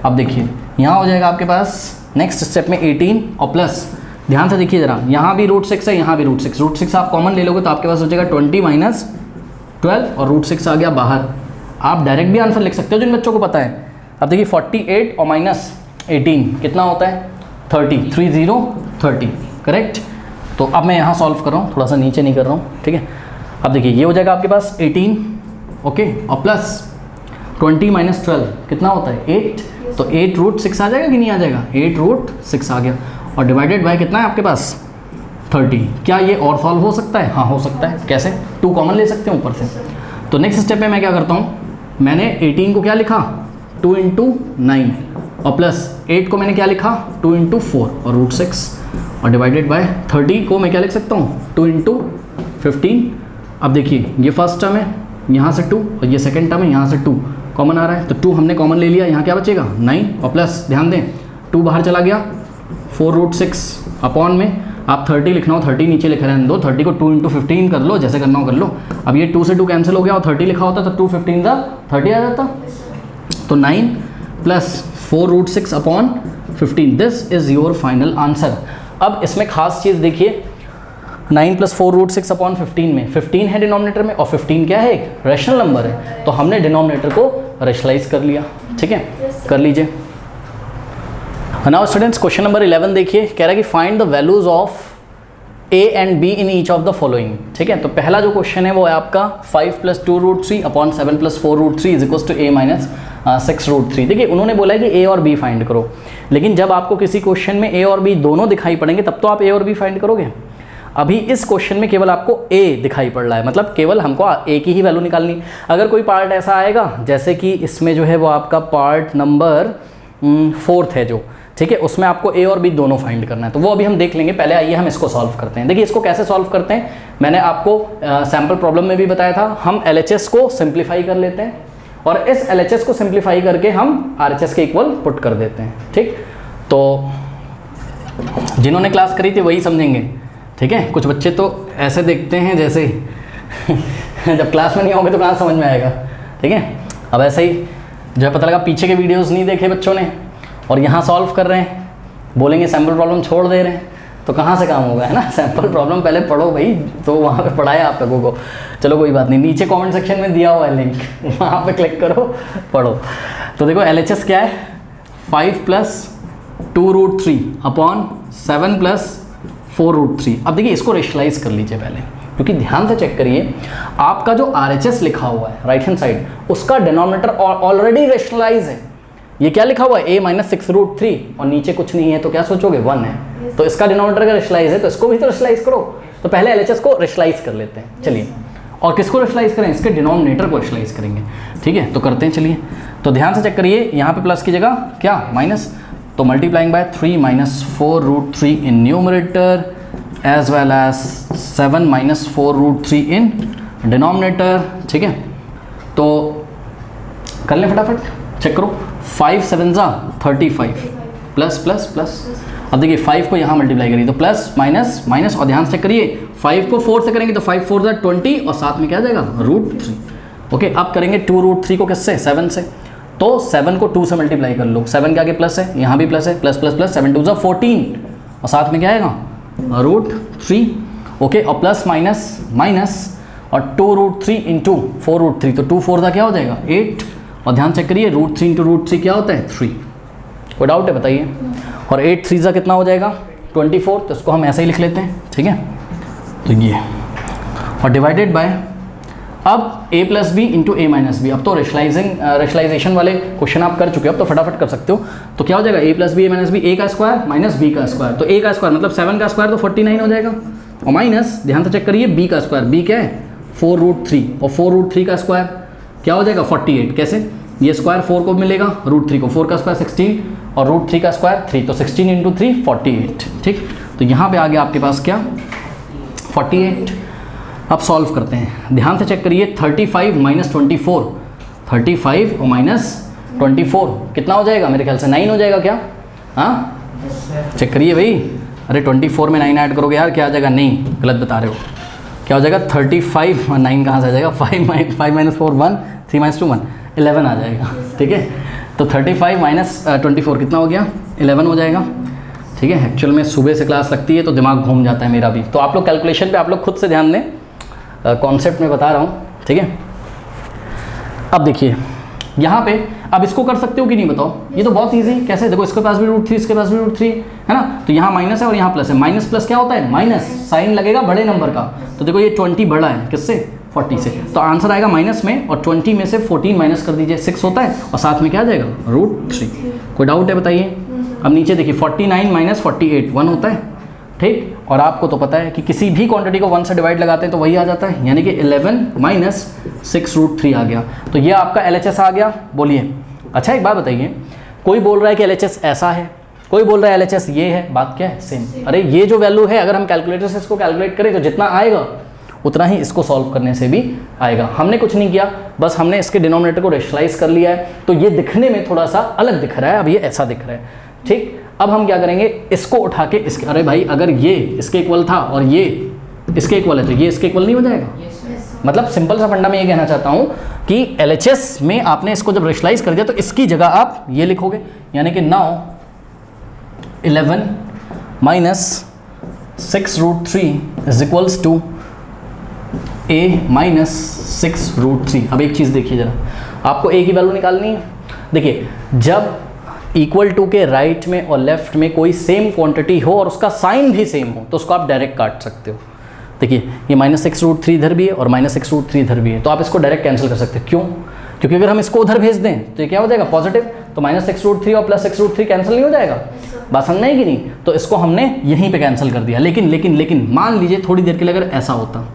अब देखिए यहाँ हो जाएगा आपके पास नेक्स्ट स्टेप में 18 और प्लस, ध्यान से देखिए ज़रा, यहाँ भी √6 है, यहाँ भी √6 आप कॉमन ले लोगे तो आपके पास हो जाएगा 20 - 12 और √6 आ गया बाहर। आप डायरेक्ट भी आंसर लिख सकते हो जिन बच्चों को पता है। अब देखिए 48 और -18 कितना होता है? 30, 30 करेक्ट। तो अब मैं यहाँ सॉल्व कर रहा हूँ, थोड़ा सा नीचे नहीं कर रहा हूँ, ठीक है। अब देखिए ये हो जाएगा आपके पास 18, ओके, और प्लस 20 - 12 कितना होता है? 8, तो 8√6 आ जाएगा कि नहीं आ जाएगा? 8√6 आ गया, और डिवाइडेड बाय कितना है आपके पास? 30। क्या ये और सॉल्व हो सकता है? हाँ हो सकता है। कैसे? 2 कॉमन ले सकते हैं ऊपर से। तो नेक्स्ट स्टेप में मैं क्या करता हूँ, मैंने 18 को क्या लिखा? 2 × 9, और प्लस 8 को मैंने क्या लिखा? 2 × 4 और √6, और डिवाइडेड बाय 30 को मैं क्या लिख सकता हूँ? 2 × 15। अब देखिए ये फर्स्ट टर्म है, यहाँ से 2, और ये सेकंड टर्म है, यहाँ से 2 कॉमन आ रहा है, तो 2 हमने कॉमन ले लिया। यहाँ क्या बचेगा? 9, और प्लस ध्यान दें 2 बाहर चला गया, 4√6 अपॉन में आप 30 लिखना हो 30 नीचे लिख रहने दो, 30 को 2 × 15 कर लो, जैसे करना हो कर लो। अब ये 2 से 2 कैंसिल हो गया और 30 लिखा होता तो 2 15 30 आ जाता। तो 9 + 4√6 upon 15, this is your final answer. अब इसमें खास चीज़ देखिए, 9 + 4√6 अपॉन 15 में 15 है डिनोमिनेटर में, और 15 क्या है? एक रैशनल नंबर है, तो हमने डिनोमिनेटर को रैशनलाइज कर लिया, ठीक है। कर लीजिए। नाउ स्टूडेंट्स क्वेश्चन नंबर 11 देखिए, कह रहा है कि find the values of a and b in each of the following, ठीक है। तो पहला जो क्वेश्चन है वो है आपका 5 + 2√3 upon 7 + 4√3 is equals to a - 6√3। देखिए उन्होंने बोला है कि a और b फाइंड करो, लेकिन जब आपको किसी क्वेश्चन में a और b दोनों दिखाई पड़ेंगे तब तो आप a और b फाइंड करोगे। अभी इस क्वेश्चन में केवल आपको a दिखाई पड़ रहा है, मतलब केवल हमको a की ही वैल्यू निकालनी। अगर कोई पार्ट ऐसा आएगा जैसे कि इसमें जो है वो आपका पार्ट नंबर 4 है जो, ठीक है, उसमें आपको a और b दोनों फाइंड करना है, तो वो अभी हम देख लेंगे। पहले आइए हम इसको सॉल्व करते हैं। देखिए इसको कैसे सॉल्व करते हैं, मैंने आपको सैम्पल प्रॉब्लम में भी बताया था। हम LHS को सिंप्लीफाई कर लेते हैं, और इस LHS को सिंप्लीफाई करके हम RHS के इक्वल पुट कर देते हैं, ठीक। तो जिन्होंने क्लास करी थी वही समझेंगे, ठीक है। कुछ बच्चे तो ऐसे देखते हैं जैसे जब क्लास में नहीं होंगे तो कहाँ समझ में आएगा, ठीक है। अब ऐसे ही जो है पता लगा पीछे के वीडियोस नहीं देखे बच्चों ने और यहाँ सॉल्व कर रहे हैं, बोलेंगे सैम्पल प्रॉब्लम छोड़ दे रहे हैं, तो कहाँ से काम होगा, है ना। सैम्पल प्रॉब्लम पहले पढ़ो भाई, तो वहाँ पे पढ़ाया आप लोगों को। चलो कोई बात नहीं, नीचे कमेंट सेक्शन में दिया हुआ है लिंक, वहाँ पे क्लिक करो, पढ़ो। तो देखो LHS क्या है, 5 + 2√3 अपॉन 7 + 4√3। अब देखिए इसको रेशनलाइज कर लीजिए पहले, क्योंकि ध्यान से चेक करिए आपका जो RHS लिखा हुआ है राइट हैंड साइड, उसका डिनोमिनेटर ऑलरेडी रेशनलाइज है। ये क्या लिखा हुआ है, a - 6√3, और नीचे कुछ नहीं है तो क्या सोचोगे 1 है, तो इसका डिनोमिनेटर का रेशनलाइज है, तो इसको भी तो रेशनलाइज करो। तो पहले LHS को रेशनलाइज कर लेते हैं, चलिए। और किसको रेशनलाइज करें, इसके डिनोमिनेटर को रेशनलाइज करेंगे, ठीक है। तो करते हैं, चलिए। तो ध्यान से चेक करिए, यहाँ पे प्लस की जगह क्या माइनस, तो multiplying by 3 - 4√3 in numerator as well as 7 - 4√3 in denominator, ठीक है। तो कर लें फटाफट, चेक करो। 5 × 7 = 35 प्लस प्लस प्लस। अब देखिए 5 को यहाँ मल्टीप्लाई करिए तो प्लस माइनस माइनस, और ध्यान से चेक करिए 5 को 4 से करेंगे तो 5 × 4 = 20, और साथ में क्या आ जाएगा √3। ओके, अब करेंगे 2√3 को किससे, 7 से, तो 7 को 2 से मल्टीप्लाई कर लो, 7 के आगे प्लस है, यहाँ भी प्लस है, प्लस प्लस प्लस, 7 × 2 = 14, और साथ में क्या आएगा √3, ओके, और प्लस माइनस माइनस और 2√3 इंटू 4√3, तो 2 4 का क्या हो जाएगा 8, और ध्यान चेक करिए √3 इंटू √3 क्या होता है 3। कोई डाउट है बताइए? और 8 3 का कितना हो जाएगा 24, तो इसको हम ऐसे ही लिख लेते हैं, ठीक है। तो ये और डिवाइडेड बाय अब a plus B into A minus b. अब तो रेशनलाइजेशन वाले क्वेश्चन आप कर चुके हो, अब तो फटाफट कर सकते हो। तो क्या हो जाएगा a plus B a minus b, a का स्क्वायर माइनस b का स्क्वायर, तो a का स्क्वायर मतलब 7 का स्क्वायर तो 49 हो जाएगा, और माइनस ध्यान से चेक करिए b का स्क्वायर, b क्या है 4√3, और 4√3 का स्क्वायर क्या हो जाएगा 48। कैसे? ये स्क्वायर 4 को मिलेगा, √3 को, 4 का स्क्वायर 16 और √3 का स्क्वायर 3, तो 16 इंटू 3 48, ठीक। तो यहाँ पे आ गया आपके पास क्या 48। अब सॉल्व करते हैं, ध्यान से चेक करिए 35 माइनस 24, 35 और माइनस 24 कितना हो जाएगा? मेरे ख्याल से 9 हो जाएगा क्या? हाँ चेक करिए भाई, अरे 24 में 9 ऐड करोगे यार क्या आ जाएगा? नहीं, गलत बता रहे हो। क्या हो जाएगा 35 और 9 कहाँ से आ जाएगा? 5 माइनस 4 1, 3 माइनस 2 1, 11 आ जाएगा, ठीक है। तो 35 माइनस 24 कितना हो गया? 11 हो जाएगा, ठीक है। एक्चुअल में सुबह से क्लास लगती है तो दिमाग घूम जाता है मेरा भी, तो आप लोग कैलकुलेशन पे आप लोग खुद से ध्यान दें, कॉन्सेप्ट में बता रहा हूँ, ठीक है। अब देखिए यहाँ पे, अब इसको कर सकते हो कि नहीं बताओ? ये तो बहुत इजी, कैसे? देखो इसके पास भी √3, इसके पास भी √3 है ना, तो यहाँ माइनस है और यहाँ प्लस है। माइनस प्लस क्या होता है? माइनस साइन लगेगा बड़े नंबर का, तो देखो ये 20 बड़ा है किससे? 40 से, तो आंसर आएगा माइनस में, और 20 में से 14 माइनस कर दीजिए 6 होता है, और साथ में क्या आ जाएगा √3। कोई डाउट है बताइए? अब नीचे देखिए 49 माइनस 48 1 होता है, ठीक। और आपको तो पता है कि किसी भी क्वांटिटी को 1 से डिवाइड लगाते हैं तो वही आ जाता है, यानी कि 11 माइनस 6√3 आ गया। तो ये आपका LHS आ गया, बोलिए। अच्छा एक बात बताइए, कोई बोल रहा है कि LHS ऐसा है, कोई बोल रहा है LHS ये है, बात क्या है? सेम। अरे ये जो वैल्यू है अगर हम कैलकुलेटर से इसको कैलकुलेट करें तो जितना आएगा उतना ही इसको सॉल्व करने से भी आएगा। हमने कुछ नहीं किया, बस हमने इसके डिनोमिनेटर को रेशनलाइज कर लिया है, तो ये दिखने में थोड़ा सा अलग दिख रहा है, अब ये ऐसा दिख रहा है, ठीक। अब हम क्या करेंगे, इसको उठा के इसके, अरे भाई अगर ये इसके इक्वल था और ये इसके इक्वल है तो ये इसके इक्वल नहीं हो जाएगा? मतलब सिंपल सा फंडा में ये कहना चाहता हूँ कि LHS में आपने इसको जब रेशनलाइज कर दिया तो इसकी जगह आप ये लिखोगे, यानी कि now 11 minus 6√3 is equals to a minus 6√3। अब एक चीज़ देखिए जरा, आपको a की वैल्यू निकालनी है। देखिए जब इक्वल टू के राइट में और लेफ्ट में कोई सेम क्वांटिटी हो और उसका साइन भी सेम हो तो उसको आप डायरेक्ट काट सकते हो। देखिए ये माइनस 6√3 इधर भी है और माइनस 6√3 इधर भी है, तो आप इसको डायरेक्ट कैंसिल कर सकते हो। क्यों? क्योंकि अगर हम इसको उधर भेज दें तो ये क्या हो जाएगा पॉजिटिव, तो माइनस 6√3 और प्लस 6√3 कैंसिल नहीं हो जाएगा? बात समझना है कि नहीं? तो इसको हमने यहीं पे कैंसिल कर दिया। लेकिन मान लीजिए थोड़ी देर के लिए अगर ऐसा होता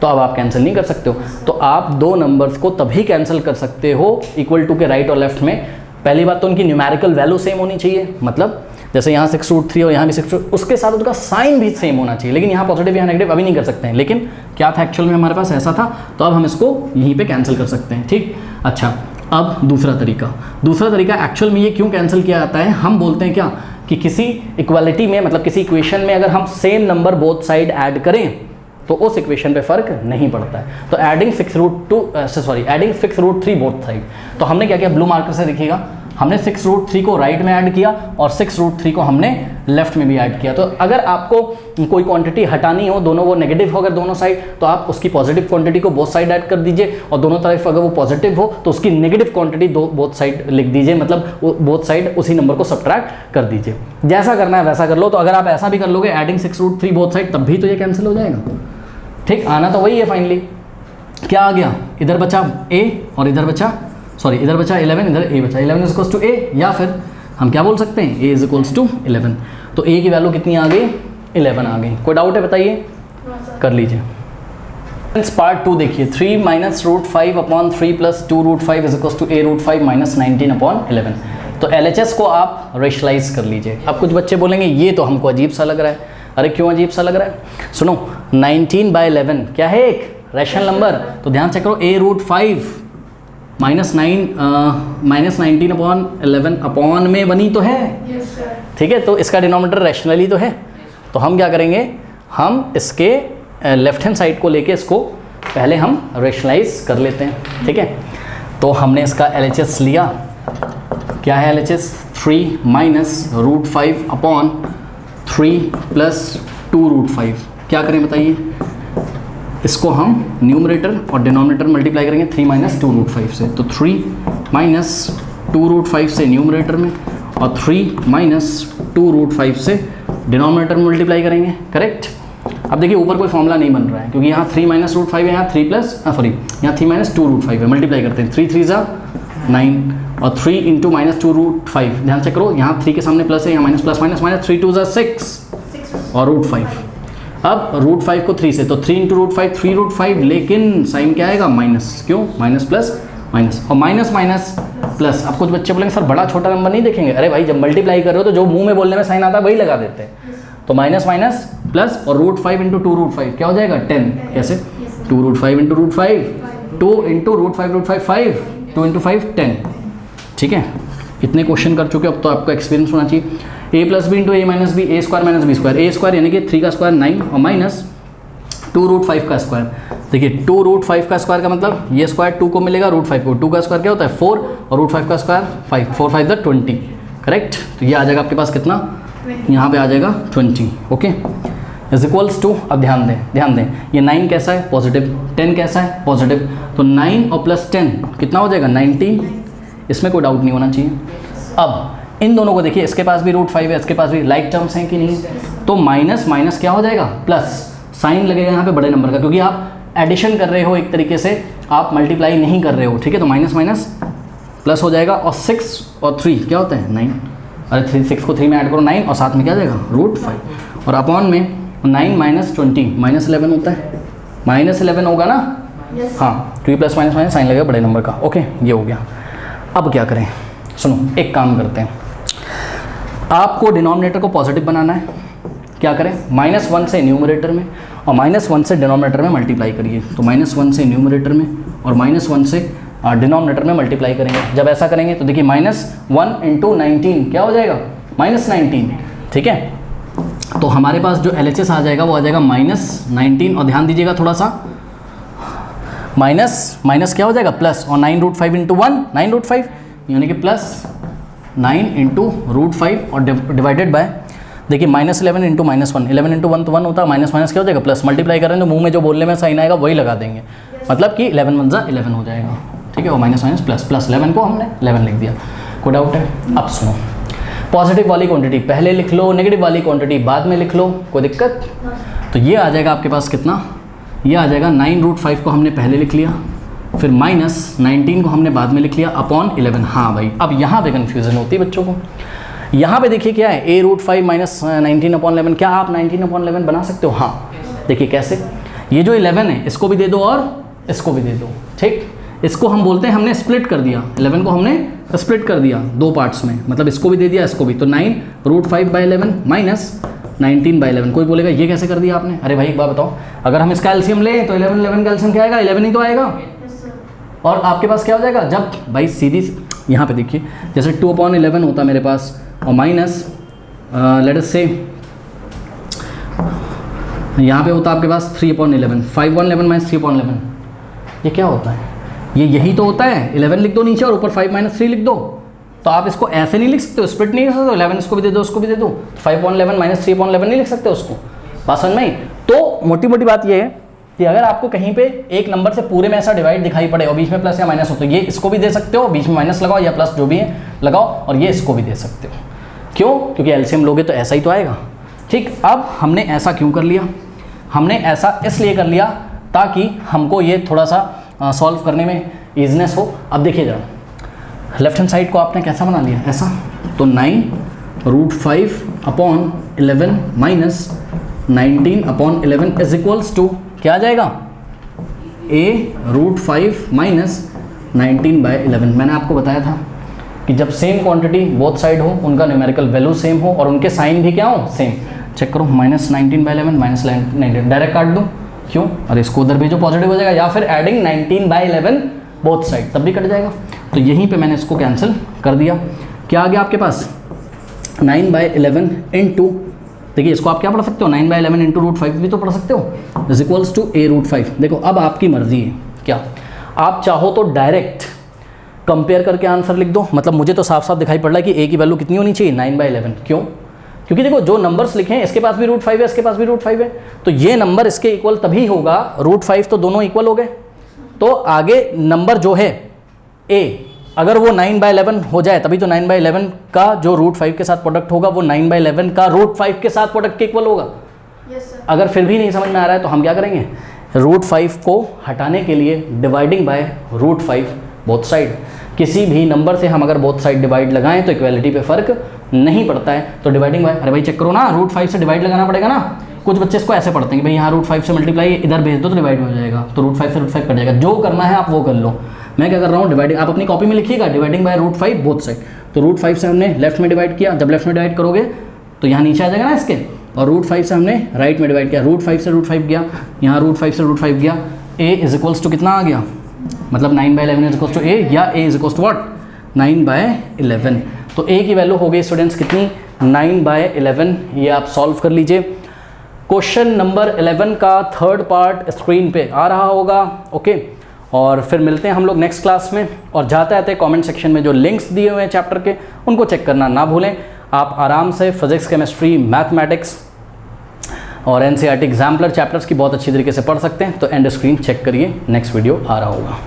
तो अब आप कैंसिल नहीं कर सकते हो, तो आप दो नंबर्स को तभी कैंसिल कर सकते हो इक्वल टू के राइट और लेफ्ट में। पहली बात तो उनकी न्यूमेरिकल वैल्यू सेम होनी चाहिए, मतलब जैसे यहाँ 6√3 और यहाँ भी 6, उसके साथ उसका साइन भी सेम होना चाहिए। लेकिन यहाँ पॉजिटिव यहाँ नेगेटिव अभी नहीं कर सकते हैं, लेकिन क्या था एक्चुअल में हमारे पास ऐसा था, तो अब हम इसको यहीं पे कैंसिल कर सकते हैं, ठीक। अच्छा अब दूसरा तरीका एक्चुअल में ये क्यों कैंसिल किया जाता है, हम बोलते हैं क्या कि किसी इक्वालिटी में, मतलब किसी इक्वेशन में अगर हम same number both side add करें तो उस इक्वेशन पे फर्क नहीं पड़ता है। तो एडिंग 6√3 बोथ साइड, तो हमने क्या किया, ब्लू मार्कर से देखिएगा, हमने 6√3 को राइट में ऐड किया और 6√3 को हमने लेफ्ट में भी ऐड किया। तो अगर आपको कोई क्वांटिटी हटानी हो, दोनों वो नेगेटिव हो अगर दोनों साइड, तो आप उसकी पॉजिटिव क्वांटिटी को बोथ साइड ऐड कर दीजिए, और दोनों तरफ अगर वो पॉजिटिव हो तो उसकी नेगेटिव क्वांटिटी बोथ साइड लिख दीजिए, मतलब बोथ साइड उसी नंबर को सब्ट्रैक्ट कर दीजिए। जैसा करना है वैसा कर लो। तो अगर आप ऐसा भी कर लोगे एडिंग 6√3 बोथ साइड, तब भी तो ये कैंसिल हो जाएगा, ठीक। आना तो वही है फाइनली। क्या आ गया, इधर बचा a और इधर बचा, सॉरी इधर बचा 11, इधर a बचा, 11 इज इक्वल्स टू a, या फिर हम क्या बोल सकते हैं a इज इक्वल्स टू 11। तो a की वैल्यू कितनी आ गई, 11 आ गई। कोई डाउट है बताइए, कर लीजिए। पार्ट 2 देखिए, 3 minus √5 upon 3 plus 2√5 is equals to a√5 minus 19 upon 11। तो LHS को आप रेशनलाइज कर लीजिए। अब कुछ बच्चे बोलेंगे ये तो हमको अजीब सा लग रहा है। अरे क्यों अजीब सा लग रहा है, सुनो 19/11 क्या है, एक रैशनल नंबर। तो ध्यान से करो, a√5 माइनस 19 अपॉन 11 अपॉन में बनी तो है, ठीक है। तो इसका डिनोमिनेटर रैशनली तो है। तो हम क्या करेंगे, हम इसके लेफ्ट हैंड साइड को लेके इसको पहले हम रैशनलाइज कर लेते हैं, ठीक है। तो हमने इसका LHS लिया, क्या है LHS, 3 माइनस √5 अपॉन 3 प्लस 2√5। क्या करें बताइए, इसको हम न्यूमरेटर और डिनोमिनेटर मल्टीप्लाई करेंगे 3 माइनस 2√5 से, तो 3 माइनस 2√5 से न्यूमरेटर में और 3 माइनस 2√5 से डिनोमिनेटर में मल्टीप्लाई करेंगे। करेक्ट। अब देखिए ऊपर कोई फॉर्मूला नहीं बन रहा है क्योंकि यहाँ 3 माइनस √5 है, यहाँ 3 माइनस 2√5 है। मल्टीप्लाई करते हैं, 3 3 ज़ा 9 और 3 इंटू माइनस 2√5, ध्यान से करो, यहाँ 3 के सामने प्लस है, यहाँ माइनस प्लस माइनस माइनस, 3 2 ज़ा 6 और √5। अब √5 को 3 से, तो 3 इंटू √5 3√5, लेकिन साइन क्या आएगा माइनस, क्यों माइनस प्लस माइनस और माइनस माइनस प्लस। अब कुछ बच्चे बोलेंगे सर बड़ा छोटा नंबर नहीं देखेंगे, अरे भाई जब मल्टीप्लाई कर रहे हो तो जो मुंह में बोलने में साइन आता है वही लगा देते हैं। तो माइनस माइनस प्लस और √5 इंटू 2√5 क्या हो जाएगा 10। कैसे, 2√5 इंटू √5, 2 इंटू √5 5, 2 इंटू 5 10। ठीक है, इतने क्वेश्चन कर चुके, अब तो आपको एक्सपीरियंस होना चाहिए। a plus B into A minus b, A square minus B square, a square यानी कि 3 का स्क्वायर 9 और माइनस 2√5 का स्क्वायर। देखिए 2√5 का स्क्वायर का मतलब ये स्क्वायर 2 को मिलेगा, √5 को, 2 का स्क्वायर क्या होता है 4 और √5 का स्क्वायर 5, 4 5 = 20। करेक्ट। तो ये आ जाएगा आपके पास कितना, यहाँ पे आ जाएगा 20। ओके, इज इक्वल्स टू, अब ध्यान दें ये 9 कैसा है पॉजिटिव, 10 कैसा है पॉजिटिव, तो 9 और प्लस 10 कितना हो जाएगा 19, इसमें कोई डाउट नहीं होना चाहिए। अब इन दोनों को देखिए, इसके पास भी √5 है, इसके पास भी लाइक टर्म्स हैं कि नहीं, तो माइनस माइनस क्या हो जाएगा प्लस, साइन लगेगा यहाँ पे बड़े नंबर का, क्योंकि आप एडिशन कर रहे हो एक तरीके से, आप मल्टीप्लाई नहीं कर रहे हो। ठीक है, तो माइनस माइनस प्लस हो जाएगा और 6 और 3 क्या होता है 9, अरे 6 को 3 में ऐड करो 9 और साथ में क्या जाएगा √5 और अपॉन में 9 माइनस 20 माइनस 11 होता है, माइनस 11 होगा ना। हाँ, क्योंकि प्लस माइनस माइनस साइन लगेगा बड़े नंबर का। ओके, ये हो गया। अब क्या करें, सुनो एक काम करते हैं, आपको डिनोमिनेटर को पॉजिटिव बनाना है। क्या करें, -1 से न्यूमरेटर में और -1 से डिनोमिनेटर में मल्टीप्लाई करिए। तो -1 से न्यूमरेटर में और -1 से डिनोमिनेटर में मल्टीप्लाई करेंगे। जब ऐसा करेंगे तो देखिए -1 इंटू 19 क्या हो जाएगा -19। ठीक है, तो हमारे पास जो LHS आ जाएगा वो आ जाएगा -19 और ध्यान दीजिएगा थोड़ा सा, माइनस माइनस क्या हो जाएगा प्लस और 9√5 इंटू 1 9√5 यानी कि प्लस 9 इंटू √5 और डिवाइडेड बाय, देखिए -11 इंटू -1, 11 इंटू 1 तो 1 होता है, माइनस माइनस क्या हो जाएगा प्लस, मल्टीप्लाई कर रहे हैं तो मुंह में जो बोलने में साइन आएगा वही लगा देंगे, मतलब कि 11 1 = 11 हो जाएगा। ठीक है, और माइनस माइनस प्लस, प्लस 11 को हमने 11 लिख दिया। कोई डाउट है? अब सुनो, पॉजिटिव वाली क्वांटिटी पहले लिख लो, नेगेटिव वाली क्वांटिटी बाद में लिख लो, कोई दिक्कत? तो ये आ जाएगा आपके पास कितना, ये आ जाएगा 9√5 को हमने पहले लिख लिया, फिर -19 को हमने बाद में लिख लिया अपॉन 11। हाँ भाई, अब यहाँ पे कन्फ्यूज़न होती है बच्चों को। यहाँ पे देखिए क्या है, a√5 माइनस 19/11, क्या आप 19/11 बना सकते हो? हाँ, देखिए कैसे, ये जो 11 है इसको भी दे दो और इसको भी दे दो। ठीक, इसको हम बोलते हैं हमने स्प्लिट कर दिया, 11 को हमने स्प्लिट कर दिया 2 पार्ट्स में, मतलब इसको भी दे दिया इसको भी, तो 9√5/11 माइनस 19/11। कोई बोलेगा ये कैसे कर दिया आपने? अरे भाई एक बात बताओ, अगर हम इसका एलसीएम लें तो 11 का एलसीएम क्या आएगा, 11 ही तो आएगा। और आपके पास क्या हो जाएगा, जब भाई सीधी यहाँ पे देखिए, जैसे 2/11 होता है मेरे पास और माइनस लेट अस से यहाँ पे होता है आपके पास 3/11, 5/11 माइनस 3/11, ये क्या होता है? ये यही तो होता है। 11 लिख दो नीचे और ऊपर 5 - 3 लिख दो। तो आप इसको ऐसे नहीं लिख सकते हो, स्प्लिट नहीं लिख सकते हो, 11 इसको भी दे दो उसको भी दे दो, 5/11 माइनस 3/11 नहीं लिख सकते उसको। बात समझ में आई? तो मोटी मोटी बात ये है कि अगर आपको कहीं पे एक नंबर से पूरे में ऐसा डिवाइड दिखाई पड़े और बीच में प्लस या माइनस हो, तो ये इसको भी दे सकते हो, बीच में माइनस लगाओ या प्लस जो भी है लगाओ, और ये इसको भी दे सकते हो। क्यों? क्योंकि एलसीएम लोगे तो ऐसा ही तो आएगा। ठीक, अब हमने ऐसा क्यों कर लिया? हमने ऐसा इसलिए कर लिया ताकि हमको ये थोड़ा सा सॉल्व करने में ईजीनेस हो। अब देखिए जरा, लेफ्ट हैंड साइड को आपने कैसा बना लिया, ऐसा, तो 9√5/11 माइनस 19/11 इज इक्वल्स टू क्या आ जाएगा, a√5 माइनस 19/11। मैंने आपको बताया था कि जब सेम क्वांटिटी बोथ साइड हो, उनका न्यूमेरिकल वैल्यू सेम हो और उनके साइन भी क्या हो, सेम। चेक करो, -19/11 माइनस 19, डायरेक्ट काट दूँ, क्यों? और इसको उधर भेजो, पॉजिटिव हो जाएगा, या फिर एडिंग 19/11 बोथ साइड, तब भी कट जाएगा। तो यहीं पे मैंने इसको कैंसिल कर दिया। क्या आ गया आपके पास, 9/11 इंटू, देखिए इसको आप क्या पढ़ सकते हो, 9/11 इंटू √5 भी तो पढ़ सकते हो, इज इक्वल्स टू a√5। देखो अब आपकी मर्जी है, क्या आप चाहो तो डायरेक्ट कंपेयर करके आंसर लिख दो, मतलब मुझे तो साफ साफ दिखाई पड़ रहा है कि a की वैल्यू कितनी होनी चाहिए, 9/11। क्यों? क्योंकि देखो जो नंबर्स लिखे हैं इसके पास भी √5 है, इसके पास भी √5 है, तो ये नंबर इसके इक्वल तभी होगा, √5 तो दोनों इक्वल हो गए। तो आगे नंबर जो है a, अगर वो 9/11 हो जाए तभी तो 9/11 का जो √5 के साथ प्रोडक्ट होगा वो 9/11 का √5 के साथ प्रोडक्ट के इक्वल होगा। अगर फिर भी नहीं समझ में आ रहा है तो हम क्या करेंगे, √5 को हटाने के लिए डिवाइडिंग बाय √5 बोथ साइड। किसी भी नंबर से हम अगर बोथ साइड डिवाइड लगाएं तो इक्वालिटी पे फर्क नहीं पड़ता है, तो डिवाइडिंग बाय, अरे भाई चेक करो ना, √5 से डिवाइड लगाना पड़ेगा ना। कुछ बच्चे इसको ऐसे पढ़ते हैं कि भाई यहाँ √5 से मल्टीप्लाई इधर भेज दो तो डिवाइड हो जाएगा, तो √5 से √5 कट जाएगा। जो करना है आप वो कर लो, मैं क्या कर रहा हूँ डिवाइडिंग, आप अपनी कॉपी में लिखिएगा डिवाइडिंग बाय √5 बोथ साइड। तो √5 से हमने लेफ्ट में डिवाइड किया, जब लेफ्ट में डिवाइड करोगे तो यहाँ नीचे आ जाएगा ना इसके, और √5 से हमने राइट में डिवाइड किया, √5 से √5 गया, यहाँ √5 से √5 गया, a इज इक्वल्स टू कितना आ गया, मतलब 9/11 इज इक्वल्स टू a, या a is equals to what, 9/11। तो a की वैल्यू हो गई स्टूडेंट्स कितनी, 9/11। ये आप सॉल्व कर लीजिए। क्वेश्चन नंबर 11 का थर्ड पार्ट स्क्रीन पे आ रहा होगा, ओके। और फिर मिलते हैं हम लोग नेक्स्ट क्लास में, और जाते आते कमेंट सेक्शन में जो लिंक्स दिए हुए हैं चैप्टर के उनको चेक करना ना भूलें। आप आराम से फिजिक्स, केमिस्ट्री, मैथमेटिक्स और एनसीईआरटी एग्जाम्पलर चैप्टर्स की बहुत अच्छी तरीके से पढ़ सकते हैं। तो एंड स्क्रीन चेक करिए, नेक्स्ट वीडियो आ रहा होगा।